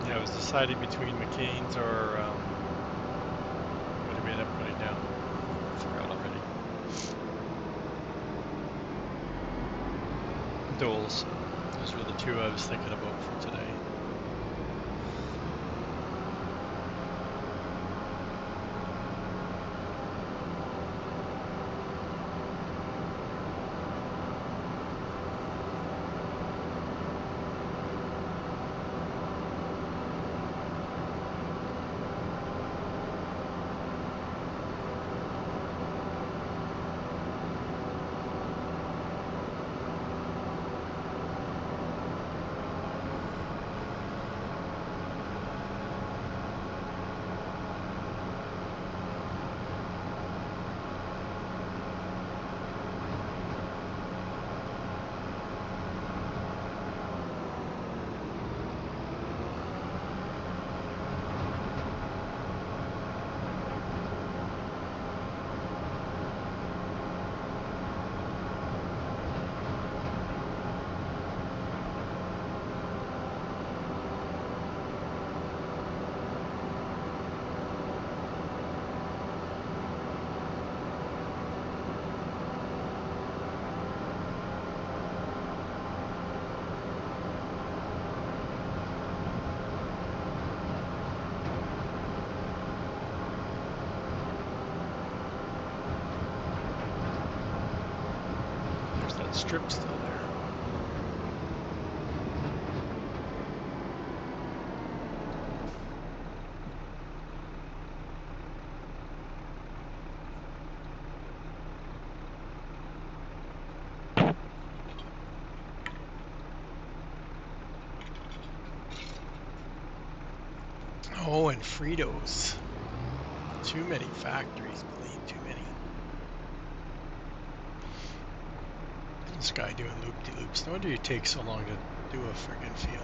Yeah, I was deciding between McCain's or what did we end up putting down? I forgot already. Doles. Those were the two I was thinking about for today. There's that strip still there. Oh, and Fritos. Too many factories, Billy. Too many. This guy doing loop-de-loops. No wonder you take so long to do a friggin' field.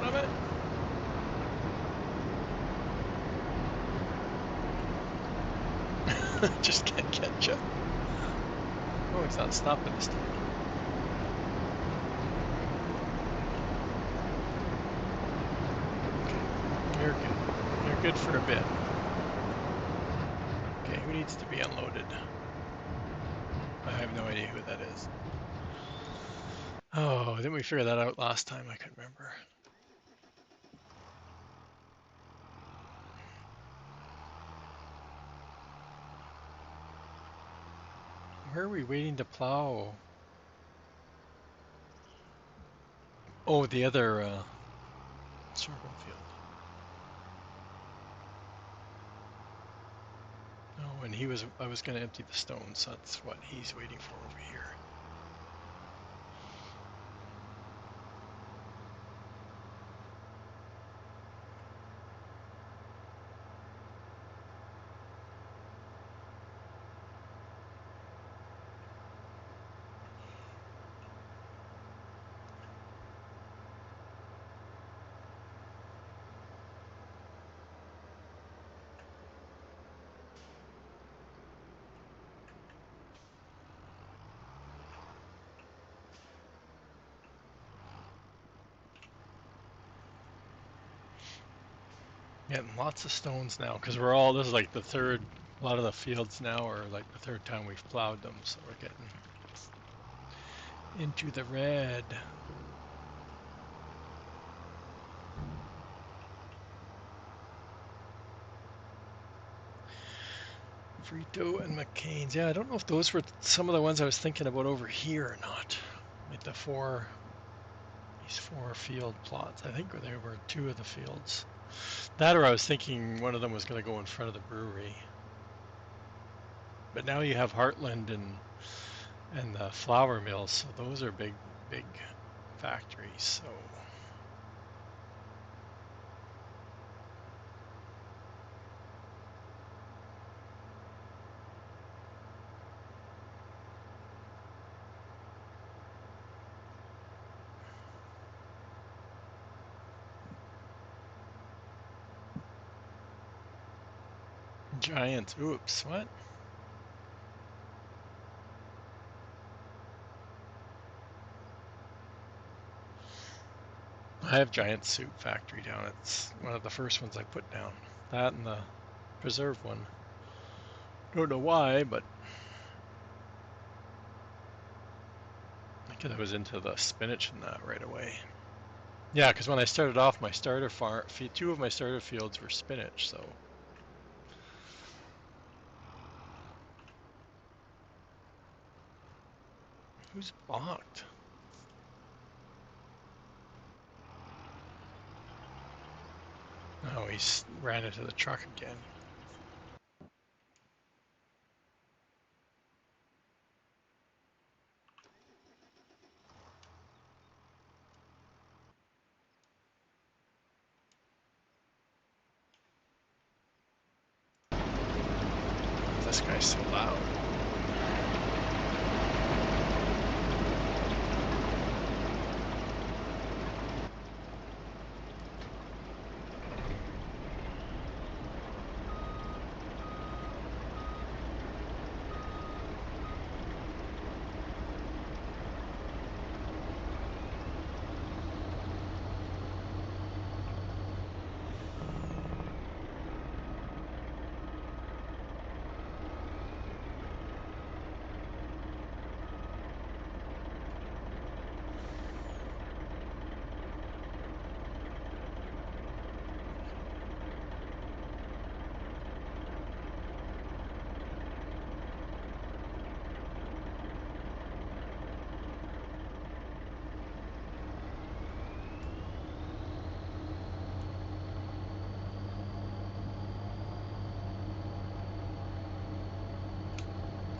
Love it. Just can't catch up. Oh, he's not stopping this time. Okay, you're good. You're good for a bit. Okay, who needs to be unloaded? I have no idea who that is. Oh, didn't we figure that out last time? I couldn't remember. Where are we waiting to plow? Oh, the other sorghum field. Oh, and I was going to empty the stones. So that's what he's waiting for over here. Getting lots of stones now because this is like the third, a lot of the fields now are like the third time we've plowed them. So we're getting into the red. Frito and McCain's. Yeah, I don't know if those were some of the ones I was thinking about over here or not. Like these four field plots. I think they were two of the fields. That or I was thinking one of them was going to go in front of the brewery. But now you have Heartland and the flour mills, so those are big factories. So giants. Oops, what? I have Giant Soup Factory down. It's one of the first ones I put down. That and the preserve one. Don't know why, but I was into the spinach and that right away. Yeah, because when I started off, my starter farm, two of my starter fields were spinach. So who's blocked? Oh, he's ran into the truck again. This guy's so loud.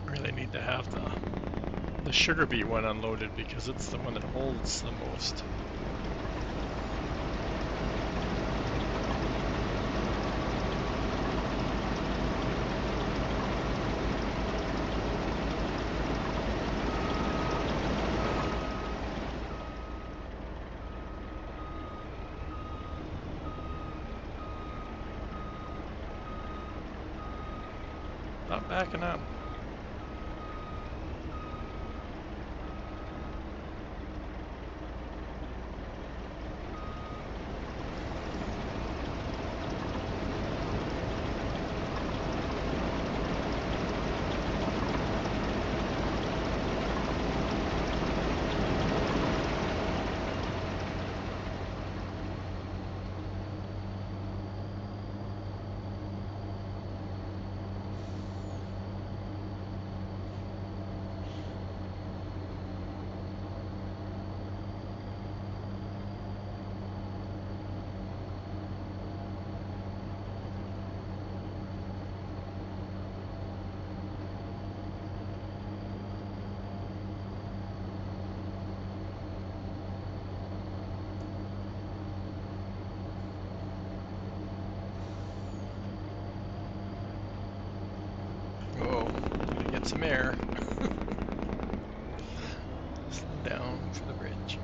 Really need to have the sugar beet one unloaded because it's the one that holds the most. Stop backing up. Whoa, gonna get some air. Slow down for the bridge.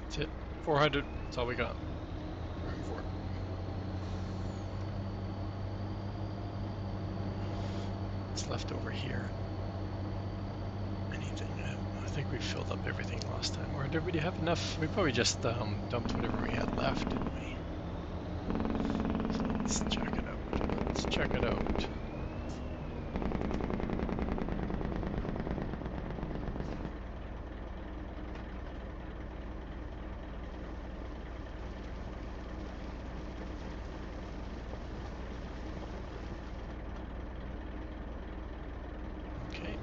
That's it. 400. That's all we got. Room for it. What's left over here? Anything? I think we filled up everything last time. Or did we have enough? We probably just dumped whatever we had left, didn't we? So let's check it out. Let's check it out. Okay.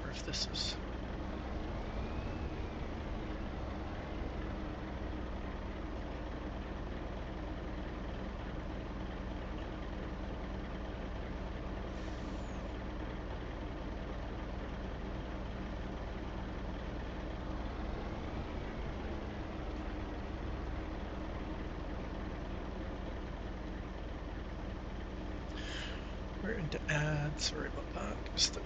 If this is Starting to add. Sorry about that. Missed it.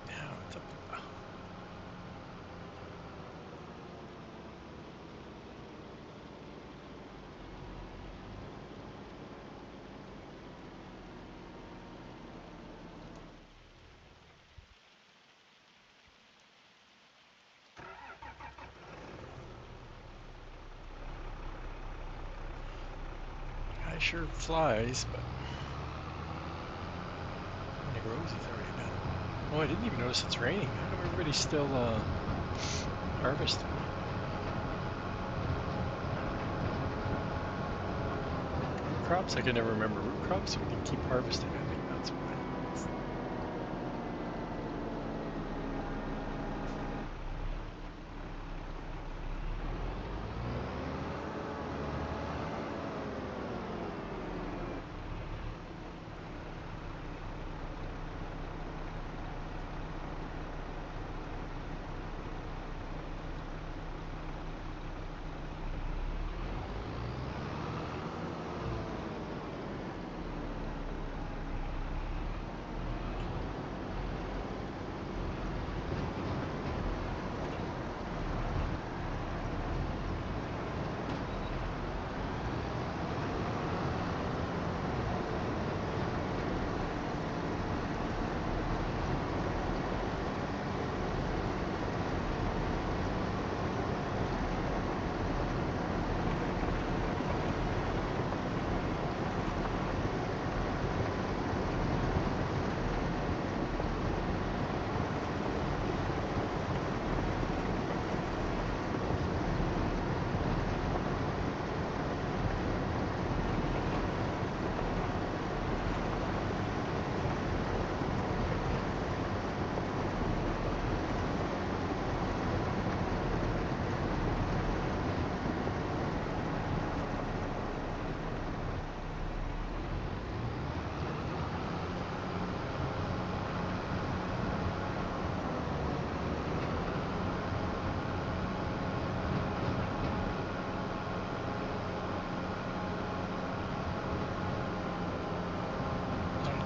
Now it's up. Guy sure flies, but Nick Rosie's already done. Oh, I didn't even notice it's raining. How come everybody's still harvesting? Root crops? I can never remember root crops. We can keep harvesting. I think that's why.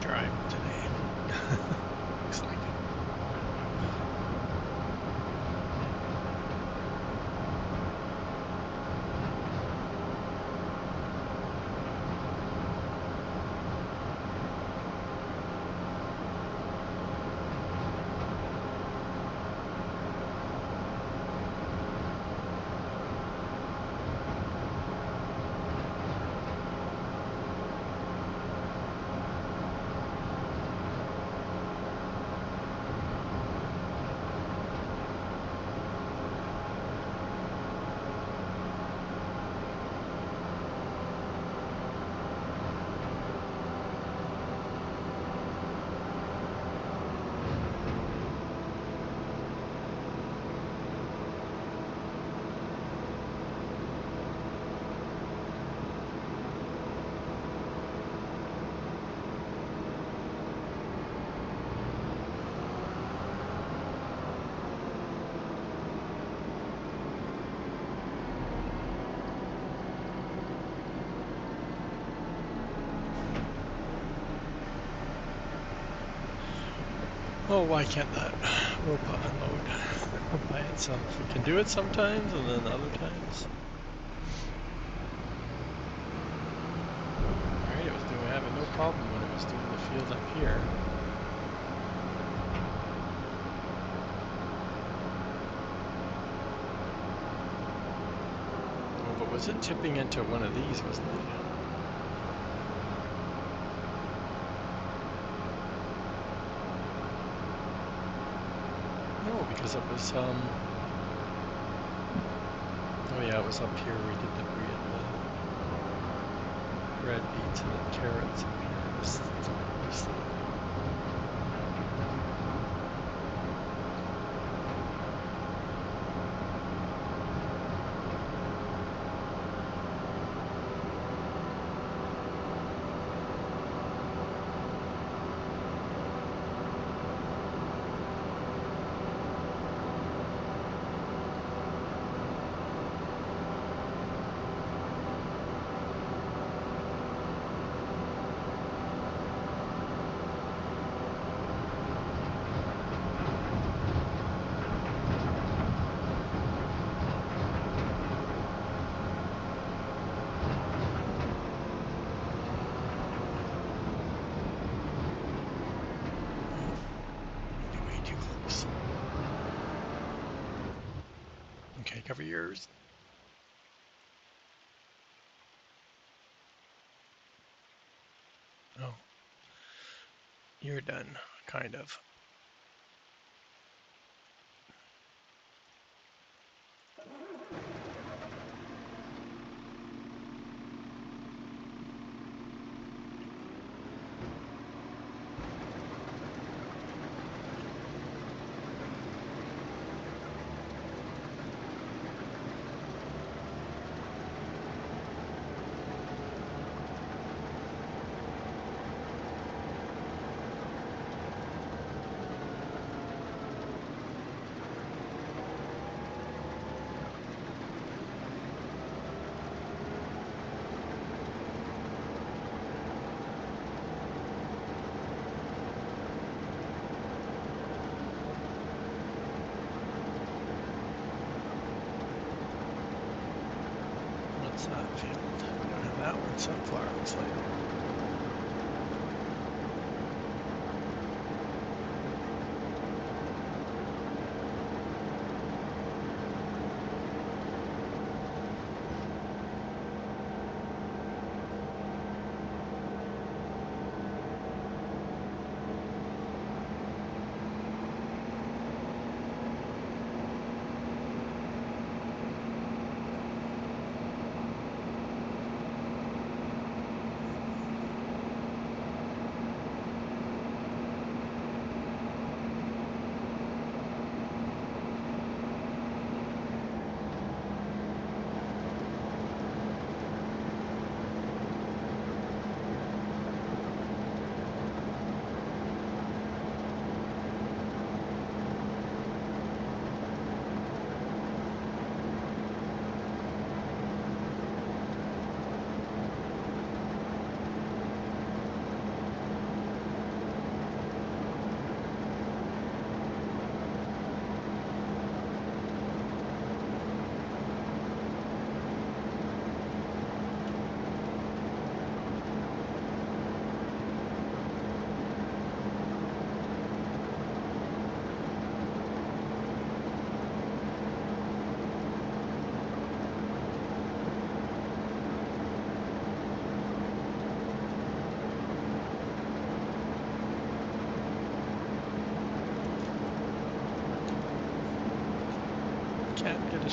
drive today. Looks like it. Oh, why can't that robot unload by itself? It can do it sometimes, and then other times. Right, it was having no problem when it was doing the field up here. Oh, but was it tipping into one of these, wasn't it? No, because it was oh yeah, it was up here we had the red beets and then carrots up here this side. Way too close. Okay, cover yours. Oh, you're done, kind of. What's that field? We don't have that one. Sunflower looks like.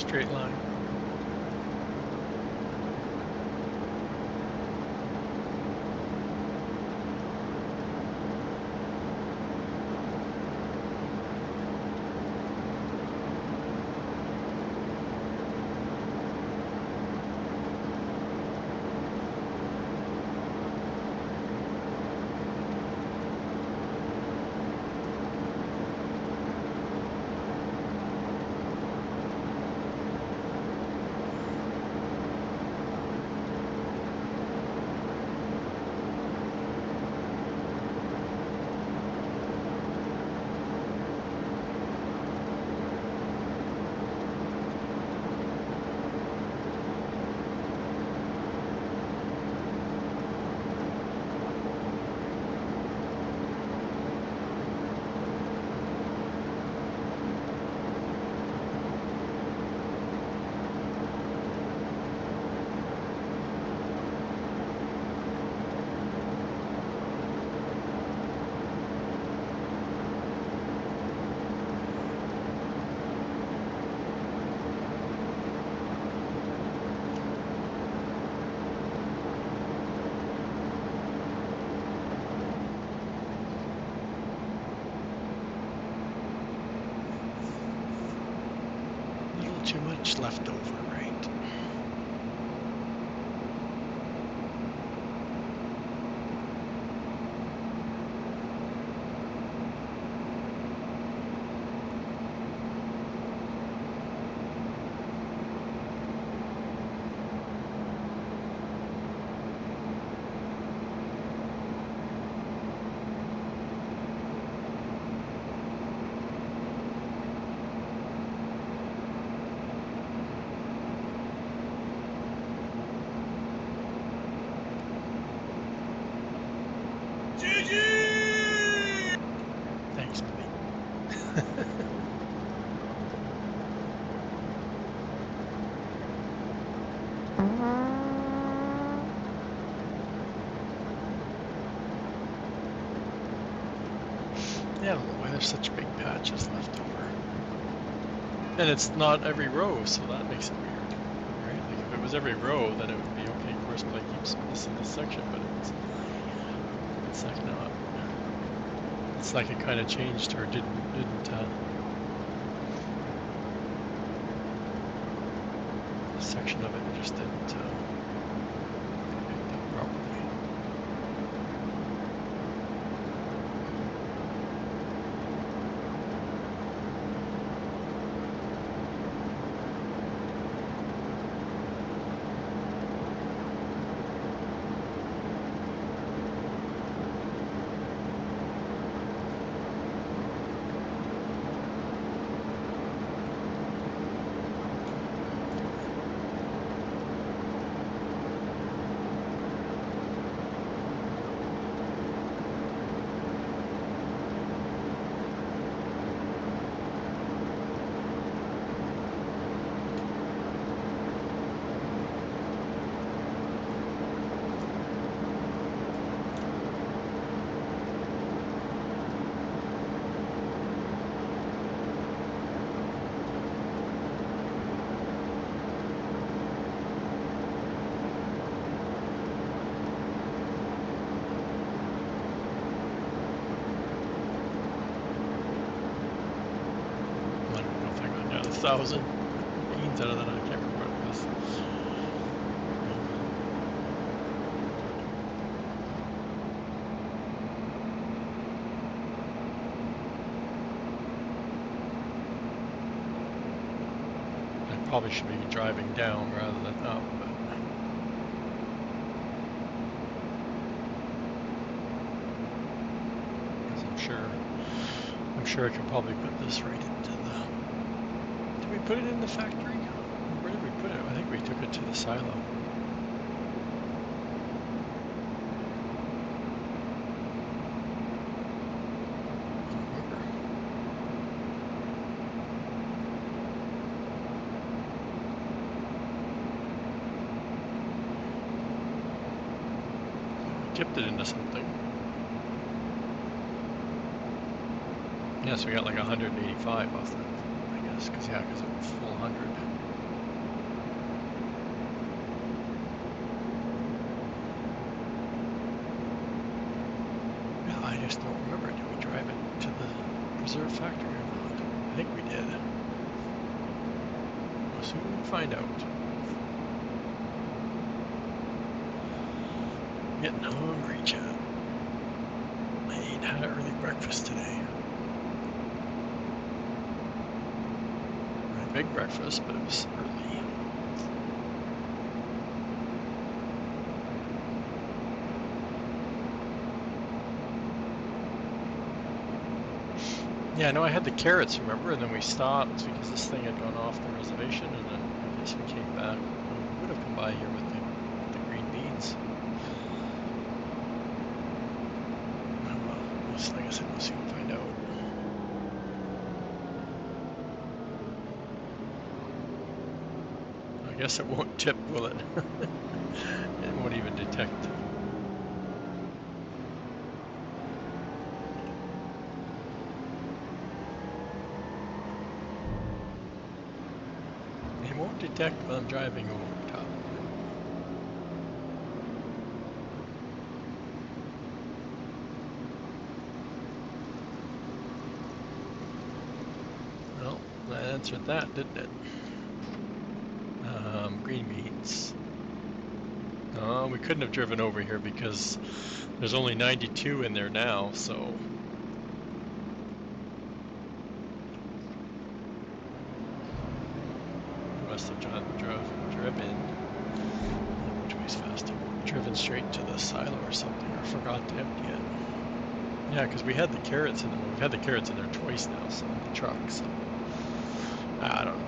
straight line. Too much left over, right? Thanks, buddy. Yeah, I don't know why there's such big patches left over. And it's not every row, so that makes it weird, right? Like if it was every row, then it would be okay. Courseplay keeps missing this section, but it's like not. It's like it kind of changed or didn't a section of it just didn't pick up properly. I don't know if I got down 1,000 beans out of that. I can't remember what it was. I probably should be driving down rather than up, but because I'm sure I could probably put this right into the. Did we put it in the factory? Where did we put it? I think we took it to the silo. Don't remember. We tipped it into something. Yeah, so we got like 185 off that, I guess, because it was full 100. I just don't remember. Did we drive it to the preserve factory or not? I think we did. We'll soon find out. Getting hungry, Chad. I ain't had an early breakfast today. A big breakfast, but it was early. Yeah, no, I had the carrots, remember? And then we stopped because this thing had gone off the reservation, and then I guess we came back. We would have come by here with the green beans. Well, like I said, we'll soon find out. I guess it won't tip, will it? It won't even detect. It won't detect when I'm driving over top. Well, that answered that, didn't it? Green beans. Oh, we couldn't have driven over here because there's only 92 in there now, so we must have driven. Which way's faster? Driven straight to the silo or something, or forgot to empty it. Yeah, because we had the carrots in them. We've had the carrots in there twice now, so in the truck. So I don't know.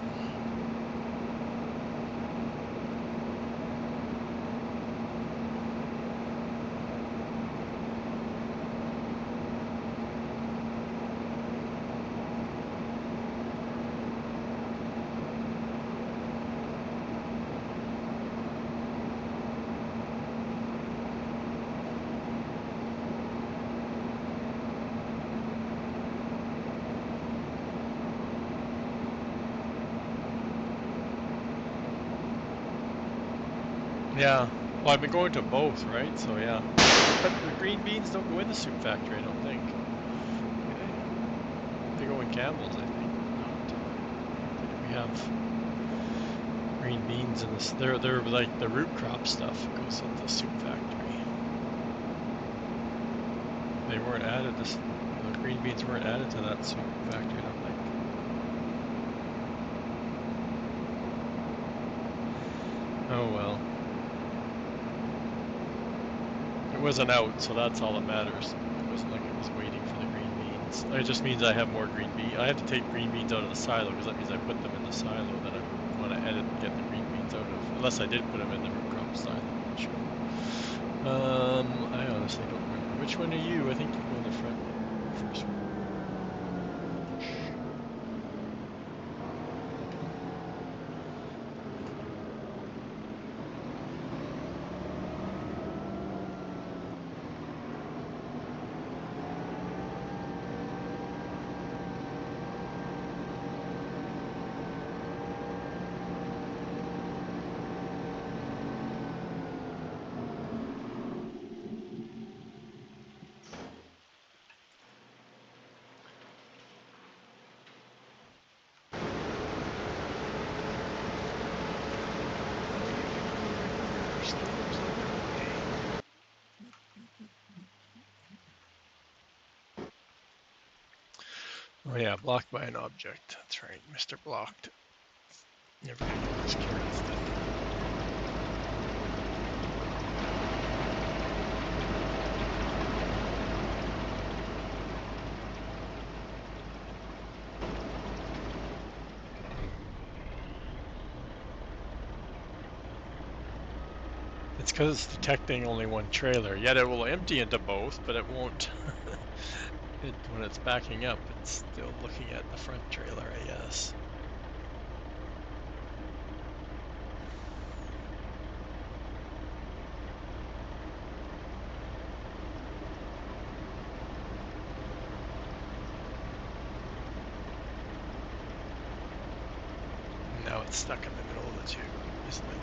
Yeah. Well, I've been going to both, right? So yeah. But the green beans don't go in the soup factory, I don't think. They go in Campbell's, I think. We have green beans in this. They're like the root crop stuff goes into the soup factory. They weren't added. The green beans weren't added to that soup factory, I don't think. Oh well. It wasn't out, so that's all that matters. It wasn't like it was waiting for the green beans. It just means I have more green beans. I have to take green beans out of the silo because that means I put them in the silo that I want to edit and get the green beans out of. Unless I did put them in the root crop silo, I'm not sure. I honestly don't remember. Which one are you? I think you go in the front. First one. Oh yeah, blocked by an object. That's right, Mr. Blocked. Never gonna get those carrots then. It's because it's detecting only one trailer, yet it will empty into both, but it won't. When it's backing up, it's still looking at the front trailer, I guess. Now it's stuck in the middle of the two, isn't it?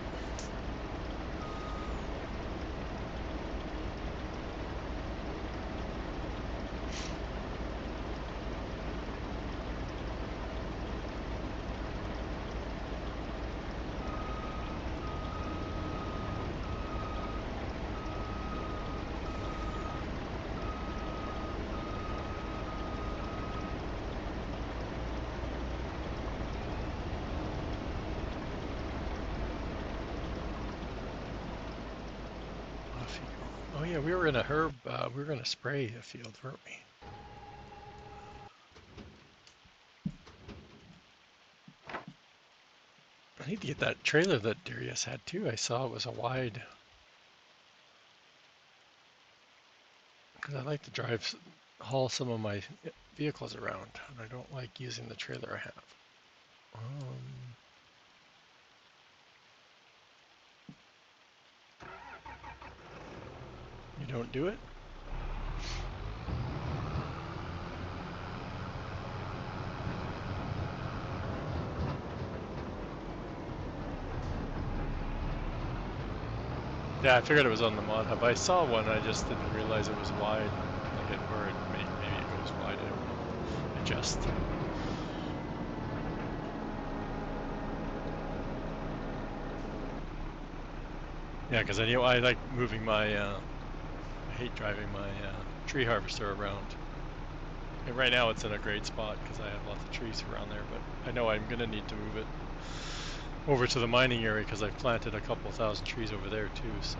Oh yeah, we were in a herb. We were going to spray a field, weren't we? I need to get that trailer that Darius had too. I saw it was a wide. Because I like to haul some of my vehicles around, and I don't like using the trailer I have. You don't do it? Yeah, I figured it was on the mod hub. I saw one, I just didn't realize it was wide. Like it, or it maybe it goes wide, I don't know. Adjust. Yeah, because I like moving my, I hate driving my tree harvester around. And right now it's in a great spot because I have lots of trees around there, but I know I'm going to need to move it over to the mining area because I've planted a couple thousand trees over there too, so.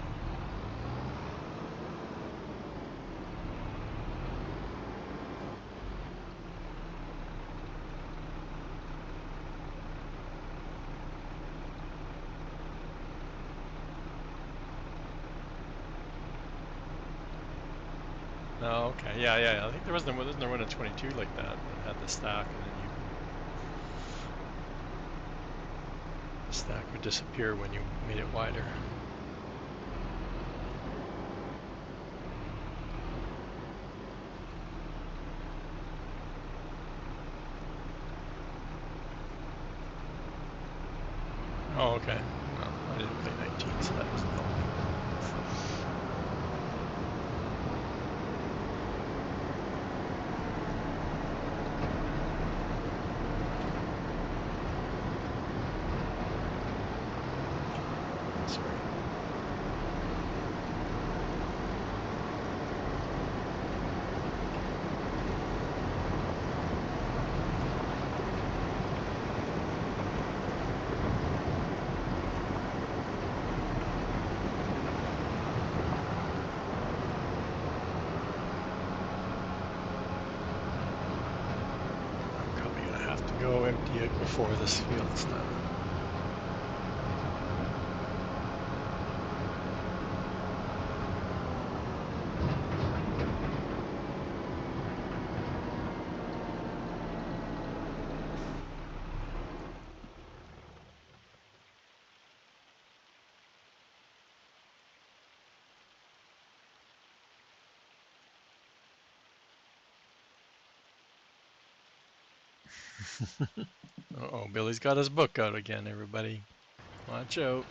Oh, okay. Yeah. I think wasn't there one in 22 like that had the stack, and then the stack would disappear when you made it wider. Oh, okay. No, I didn't play 19, so that doesn't help me. Sorry. I'm probably going to have to go empty it before this field's done. Uh-oh, Billy's got his book out again, everybody. Watch out.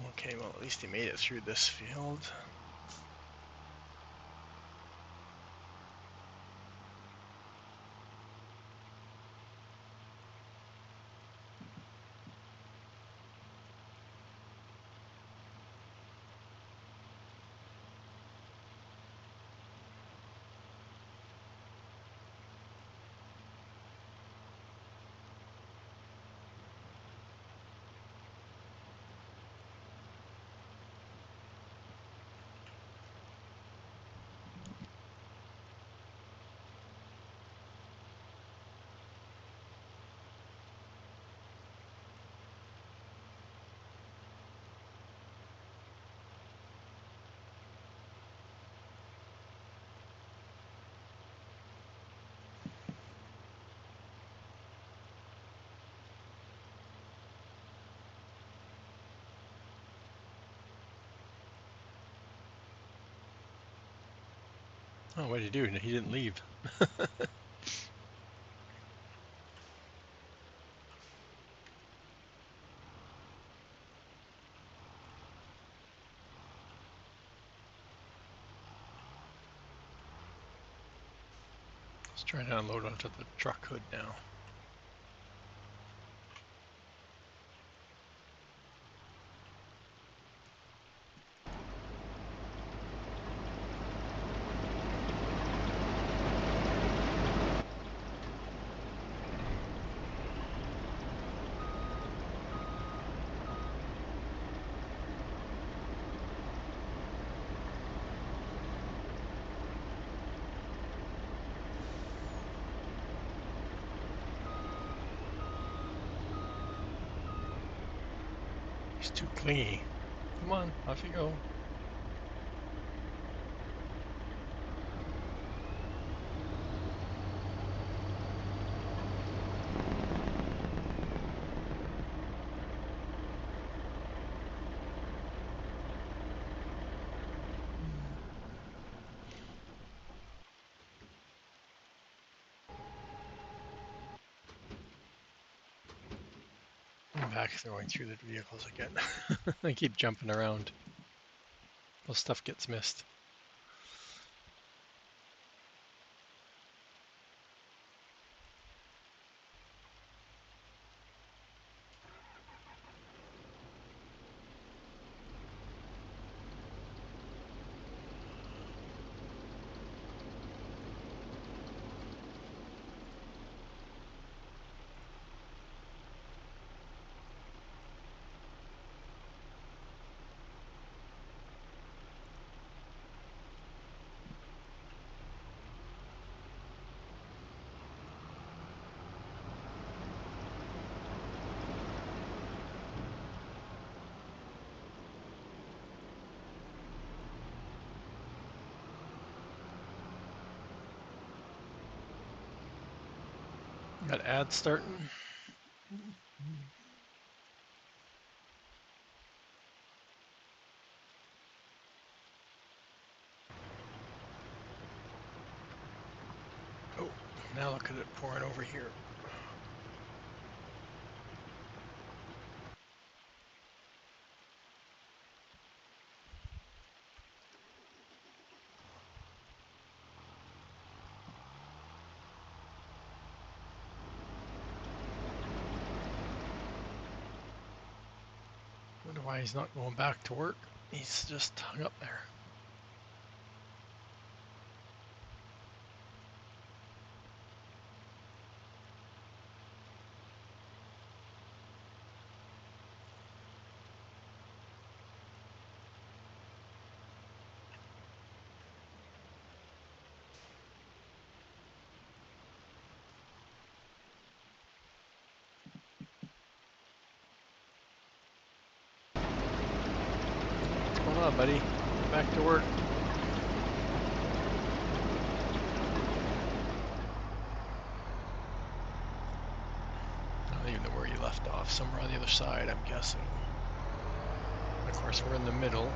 Okay, well, at least he made it through this field. Oh, what did he do? He didn't leave. Let's try to unload onto the truck hood now. It's too clingy. Come on, off you go. I'm back throwing through the vehicles again. I keep jumping around. Well, stuff gets missed. Got ads starting. Oh, now look at it pouring over here. Wonder why he's not going back to work. He's just hung up there. What's going on, buddy? Get back to work. I don't even know where you left off. Somewhere on the other side, I'm guessing. Of course, we're in the middle.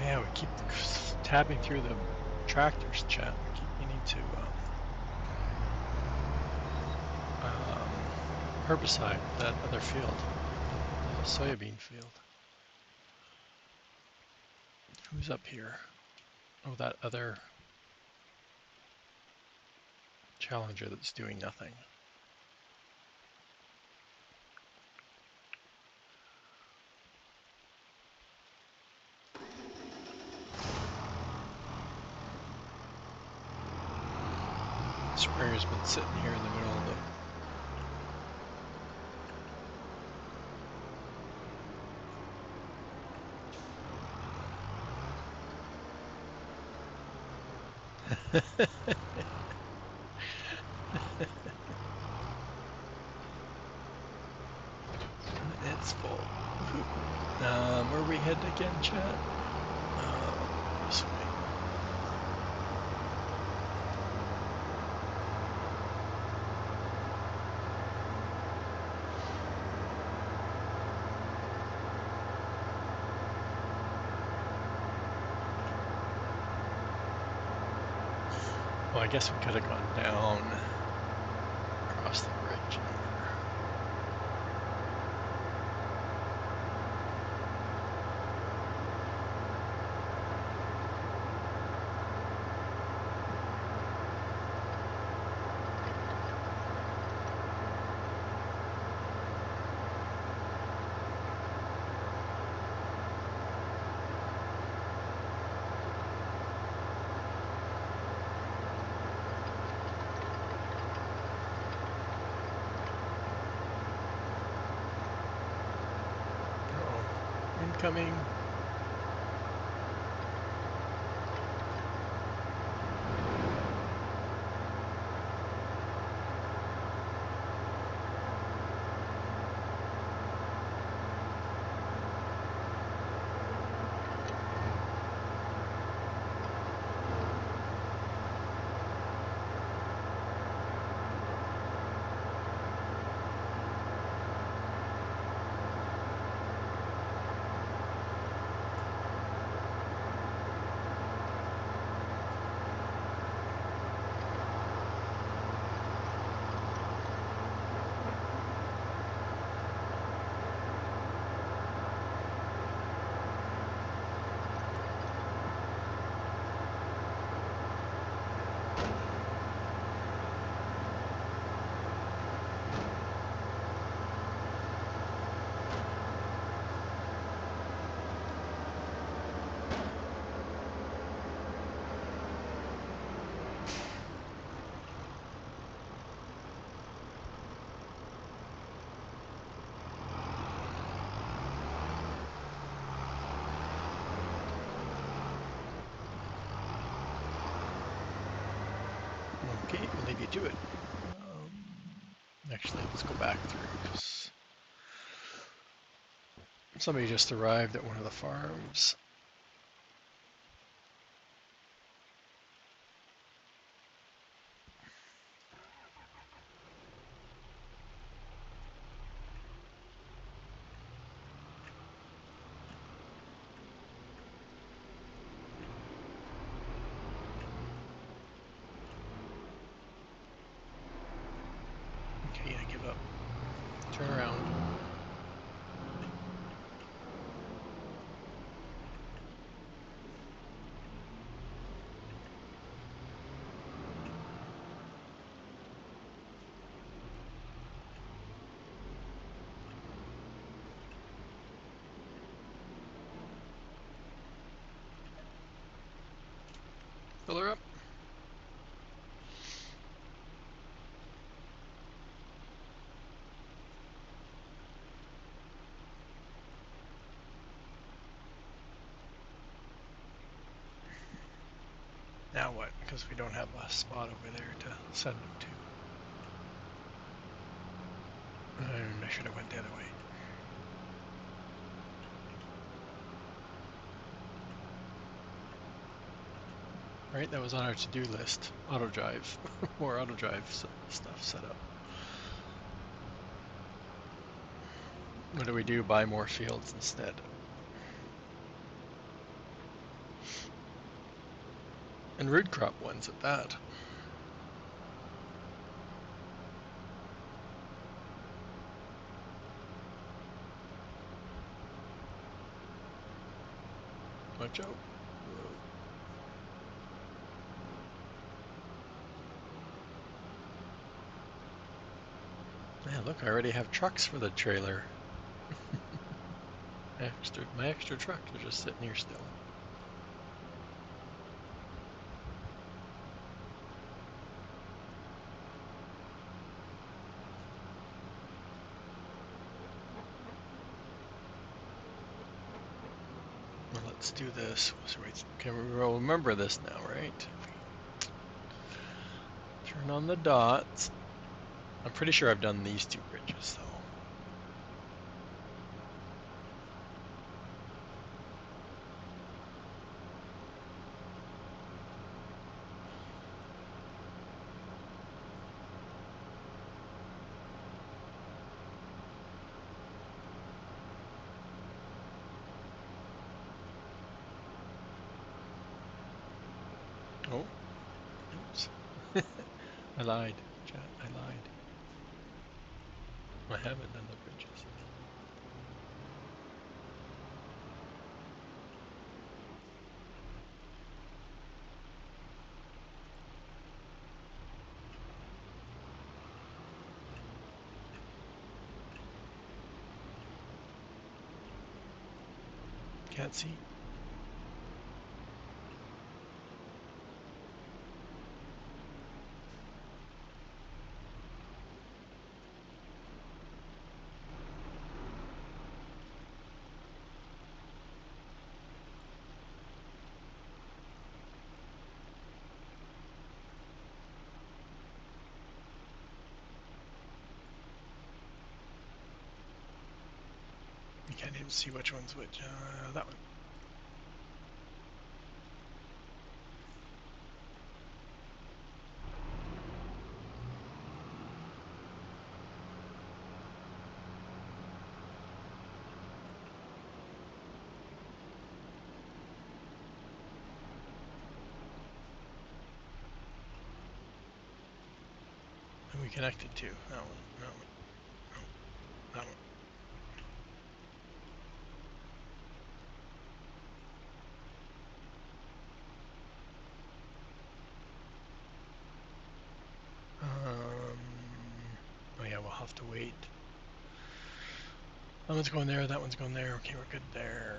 Yeah, we keep tabbing through the tractors, chat. We keep meaning to herbicide that other field, the soybean field. Who's up here? Oh, that other challenger that's doing nothing. Sprayer's been sitting here in the middle of the... It's full. Where are we headed again, chat? This way. Well, I guess we could have gone down across the bridge there. Uh-oh. Incoming. Okay, we'll leave you to it. Actually, let's go back through. Somebody just arrived at one of the farms. Okay, I give up. Turn around. Fill her up. Now what? Because we don't have a spot over there to send them to. And I should have went the other way. Right, that was on our to-do list. Auto drive. More auto drive stuff set up. What do we do? Buy more fields instead. And root crop ones at that. Watch out. Yeah, look, I already have trucks for the trailer. My extra trucks are just sitting here still. Well, let's do this. So okay, we'll remember this now, right? Turn on the dots. I'm pretty sure I've done these two bridges, though. Oh, oops. I lied, chat. I lied. I haven't done the bridges. Can't see. I can't even see which one's which. That one. Who we connected to? That one. That one. Oh, that one. Oh yeah, we'll have to wait. That one's going there, that one's going there. Okay, we're good there.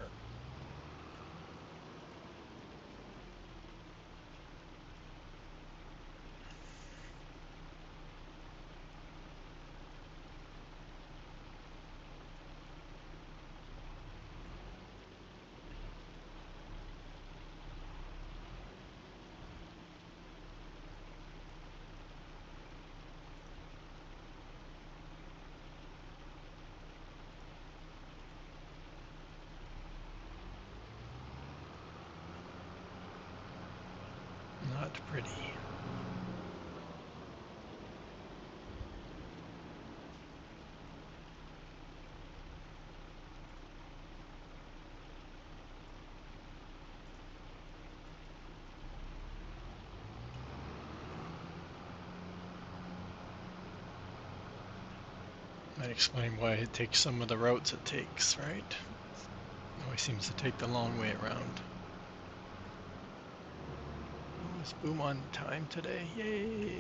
Not pretty. Might explain why it takes some of the routes it takes, right? Always seems to take the long way around. Oh, is Boom on time today? Yay!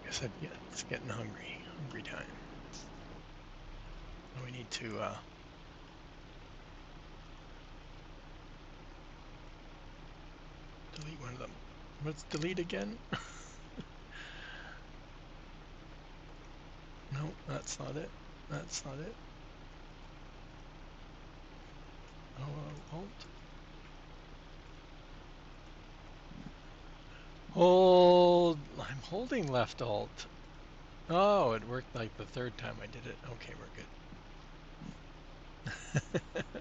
Guess it's getting hungry. Hungry time. We need to delete one of them. Let's delete again. No, that's not it. That's not it. Oh, Alt. Hold. I'm holding left Alt. Oh, it worked like the third time I did it. Okay, we're good.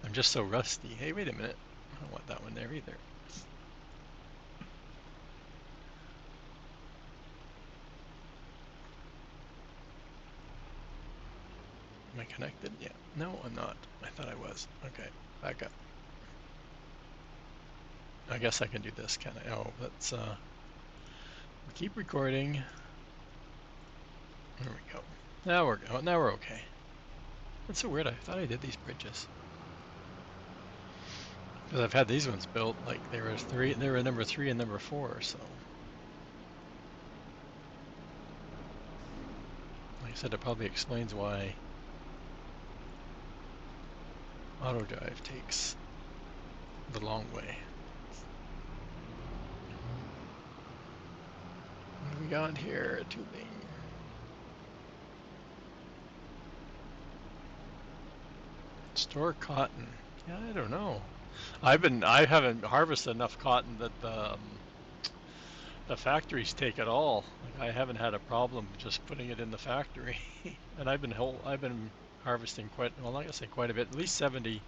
I'm just so rusty. Hey, wait a minute. I don't want that one there either. Am I connected? Yeah. No, I'm not. I thought I was. Okay, back up. I guess I can do this, can I? Oh, let's keep recording. There we go. Now we're okay. That's so weird. I thought I did these bridges. Because I've had these ones built, like they were number 3 and number 4, so like I said, it probably explains why auto drive takes the long way. What do we got here? Tubing. Store cotton. Yeah, I don't know. I haven't harvested enough cotton that the factories take it all. Like I haven't had a problem just putting it in the factory. And I've been harvesting quite, well, not gonna say quite a bit, at least 70.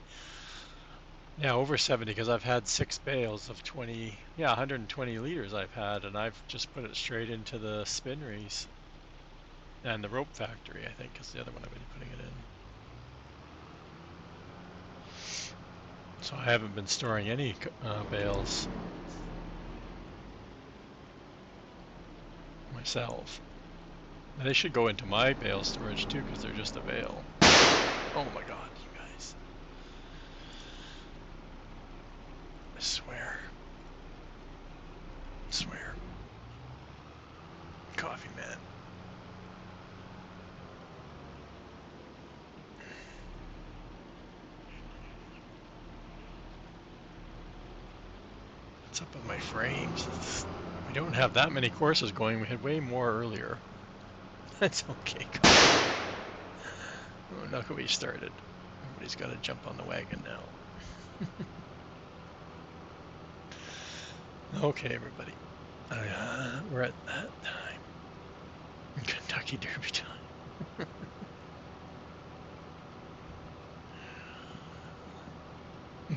Yeah, over 70, because I've had 6 bales of 20, yeah, 120 liters I've had, and I've just put it straight into the spinneries and the rope factory, I think, is the other one I've been putting it in. So I haven't been storing any bales. myself. They should go into my bale storage too, because they're just a bale. Oh my god, you guys. I swear. I swear. Coffee man. What's up with my frames? We don't have that many courses going. We had way more earlier. That's okay, coffee. Oh, look what we started. Everybody's got to jump on the wagon now. Okay, everybody. We're at that time. Kentucky Derby time.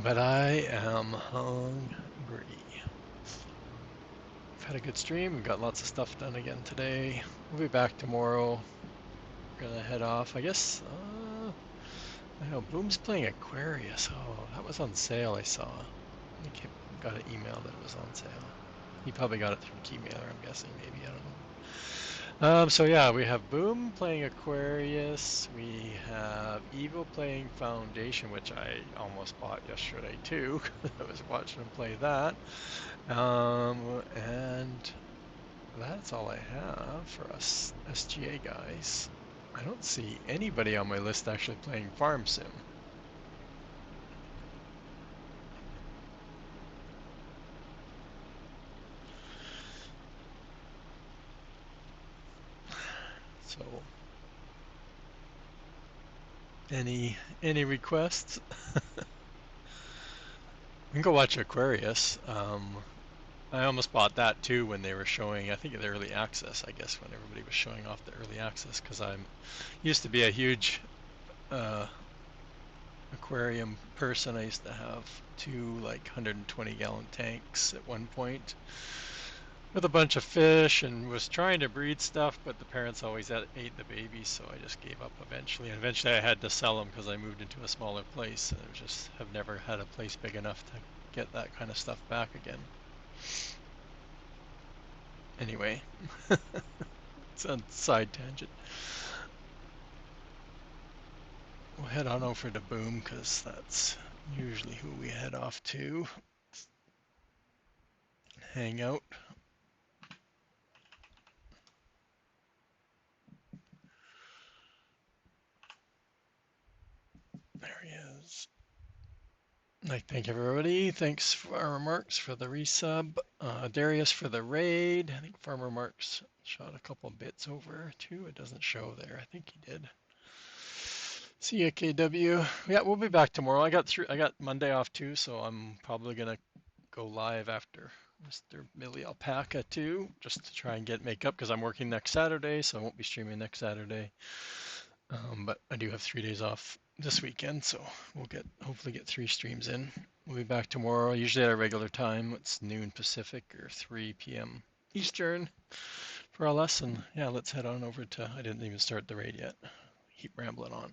But I am hungry. We've had a good stream. We've got lots of stuff done again today. We'll be back tomorrow. We're gonna head off. I guess. I know Boom's playing Aquarius. Oh, that was on sale. I saw. I got an email that it was on sale. He probably got it through Keymailer, I'm guessing. Maybe I don't know. So yeah, we have Boom playing Aquarius. We have Evil playing Foundation, which I almost bought yesterday too. I was watching him play that. And that's all I have for us SGA guys. I don't see anybody on my list actually playing Farm Sim. So any requests? We can go watch Aquarius. I almost bought that too when they were showing, I think, the early access, I guess, when everybody was showing off the early access, because I'm used to be a huge uh, aquarium person. I used to have two like 120-gallon tanks at one point with a bunch of fish and was trying to breed stuff, but the parents always ate the babies, so I just gave up eventually. And eventually I had to sell them because I moved into a smaller place, and I just have never had a place big enough to get that kind of stuff back again. Anyway, it's a side tangent. We'll head on over to Boom because that's usually who we head off to. Hang out. There he is. I thank everybody. Thanks for our remarks for the resub. Darius for the raid. I think Farmer Marks shot a couple bits over too. It doesn't show there. I think he did. See ya, KW. Yeah, we'll be back tomorrow. I got Monday off too, so I'm probably gonna go live after Mr. Millie Alpaca too, just to try and make up because I'm working next Saturday, so I won't be streaming next Saturday. But I do have 3 days off this weekend, so we'll hopefully get 3 streams in. We'll be back tomorrow, usually at our regular time. It's noon Pacific or 3 p.m. Eastern for our lesson. Yeah, let's head on over to. I didn't even start the raid yet. Keep rambling on.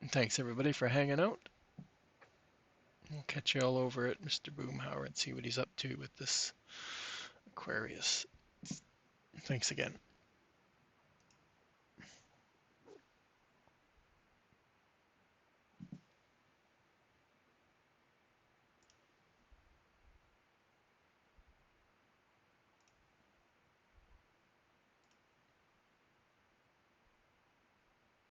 And thanks everybody for hanging out. We'll catch you all over at Mr. Boomhauer and see what he's up to with this Aquarius. Thanks again.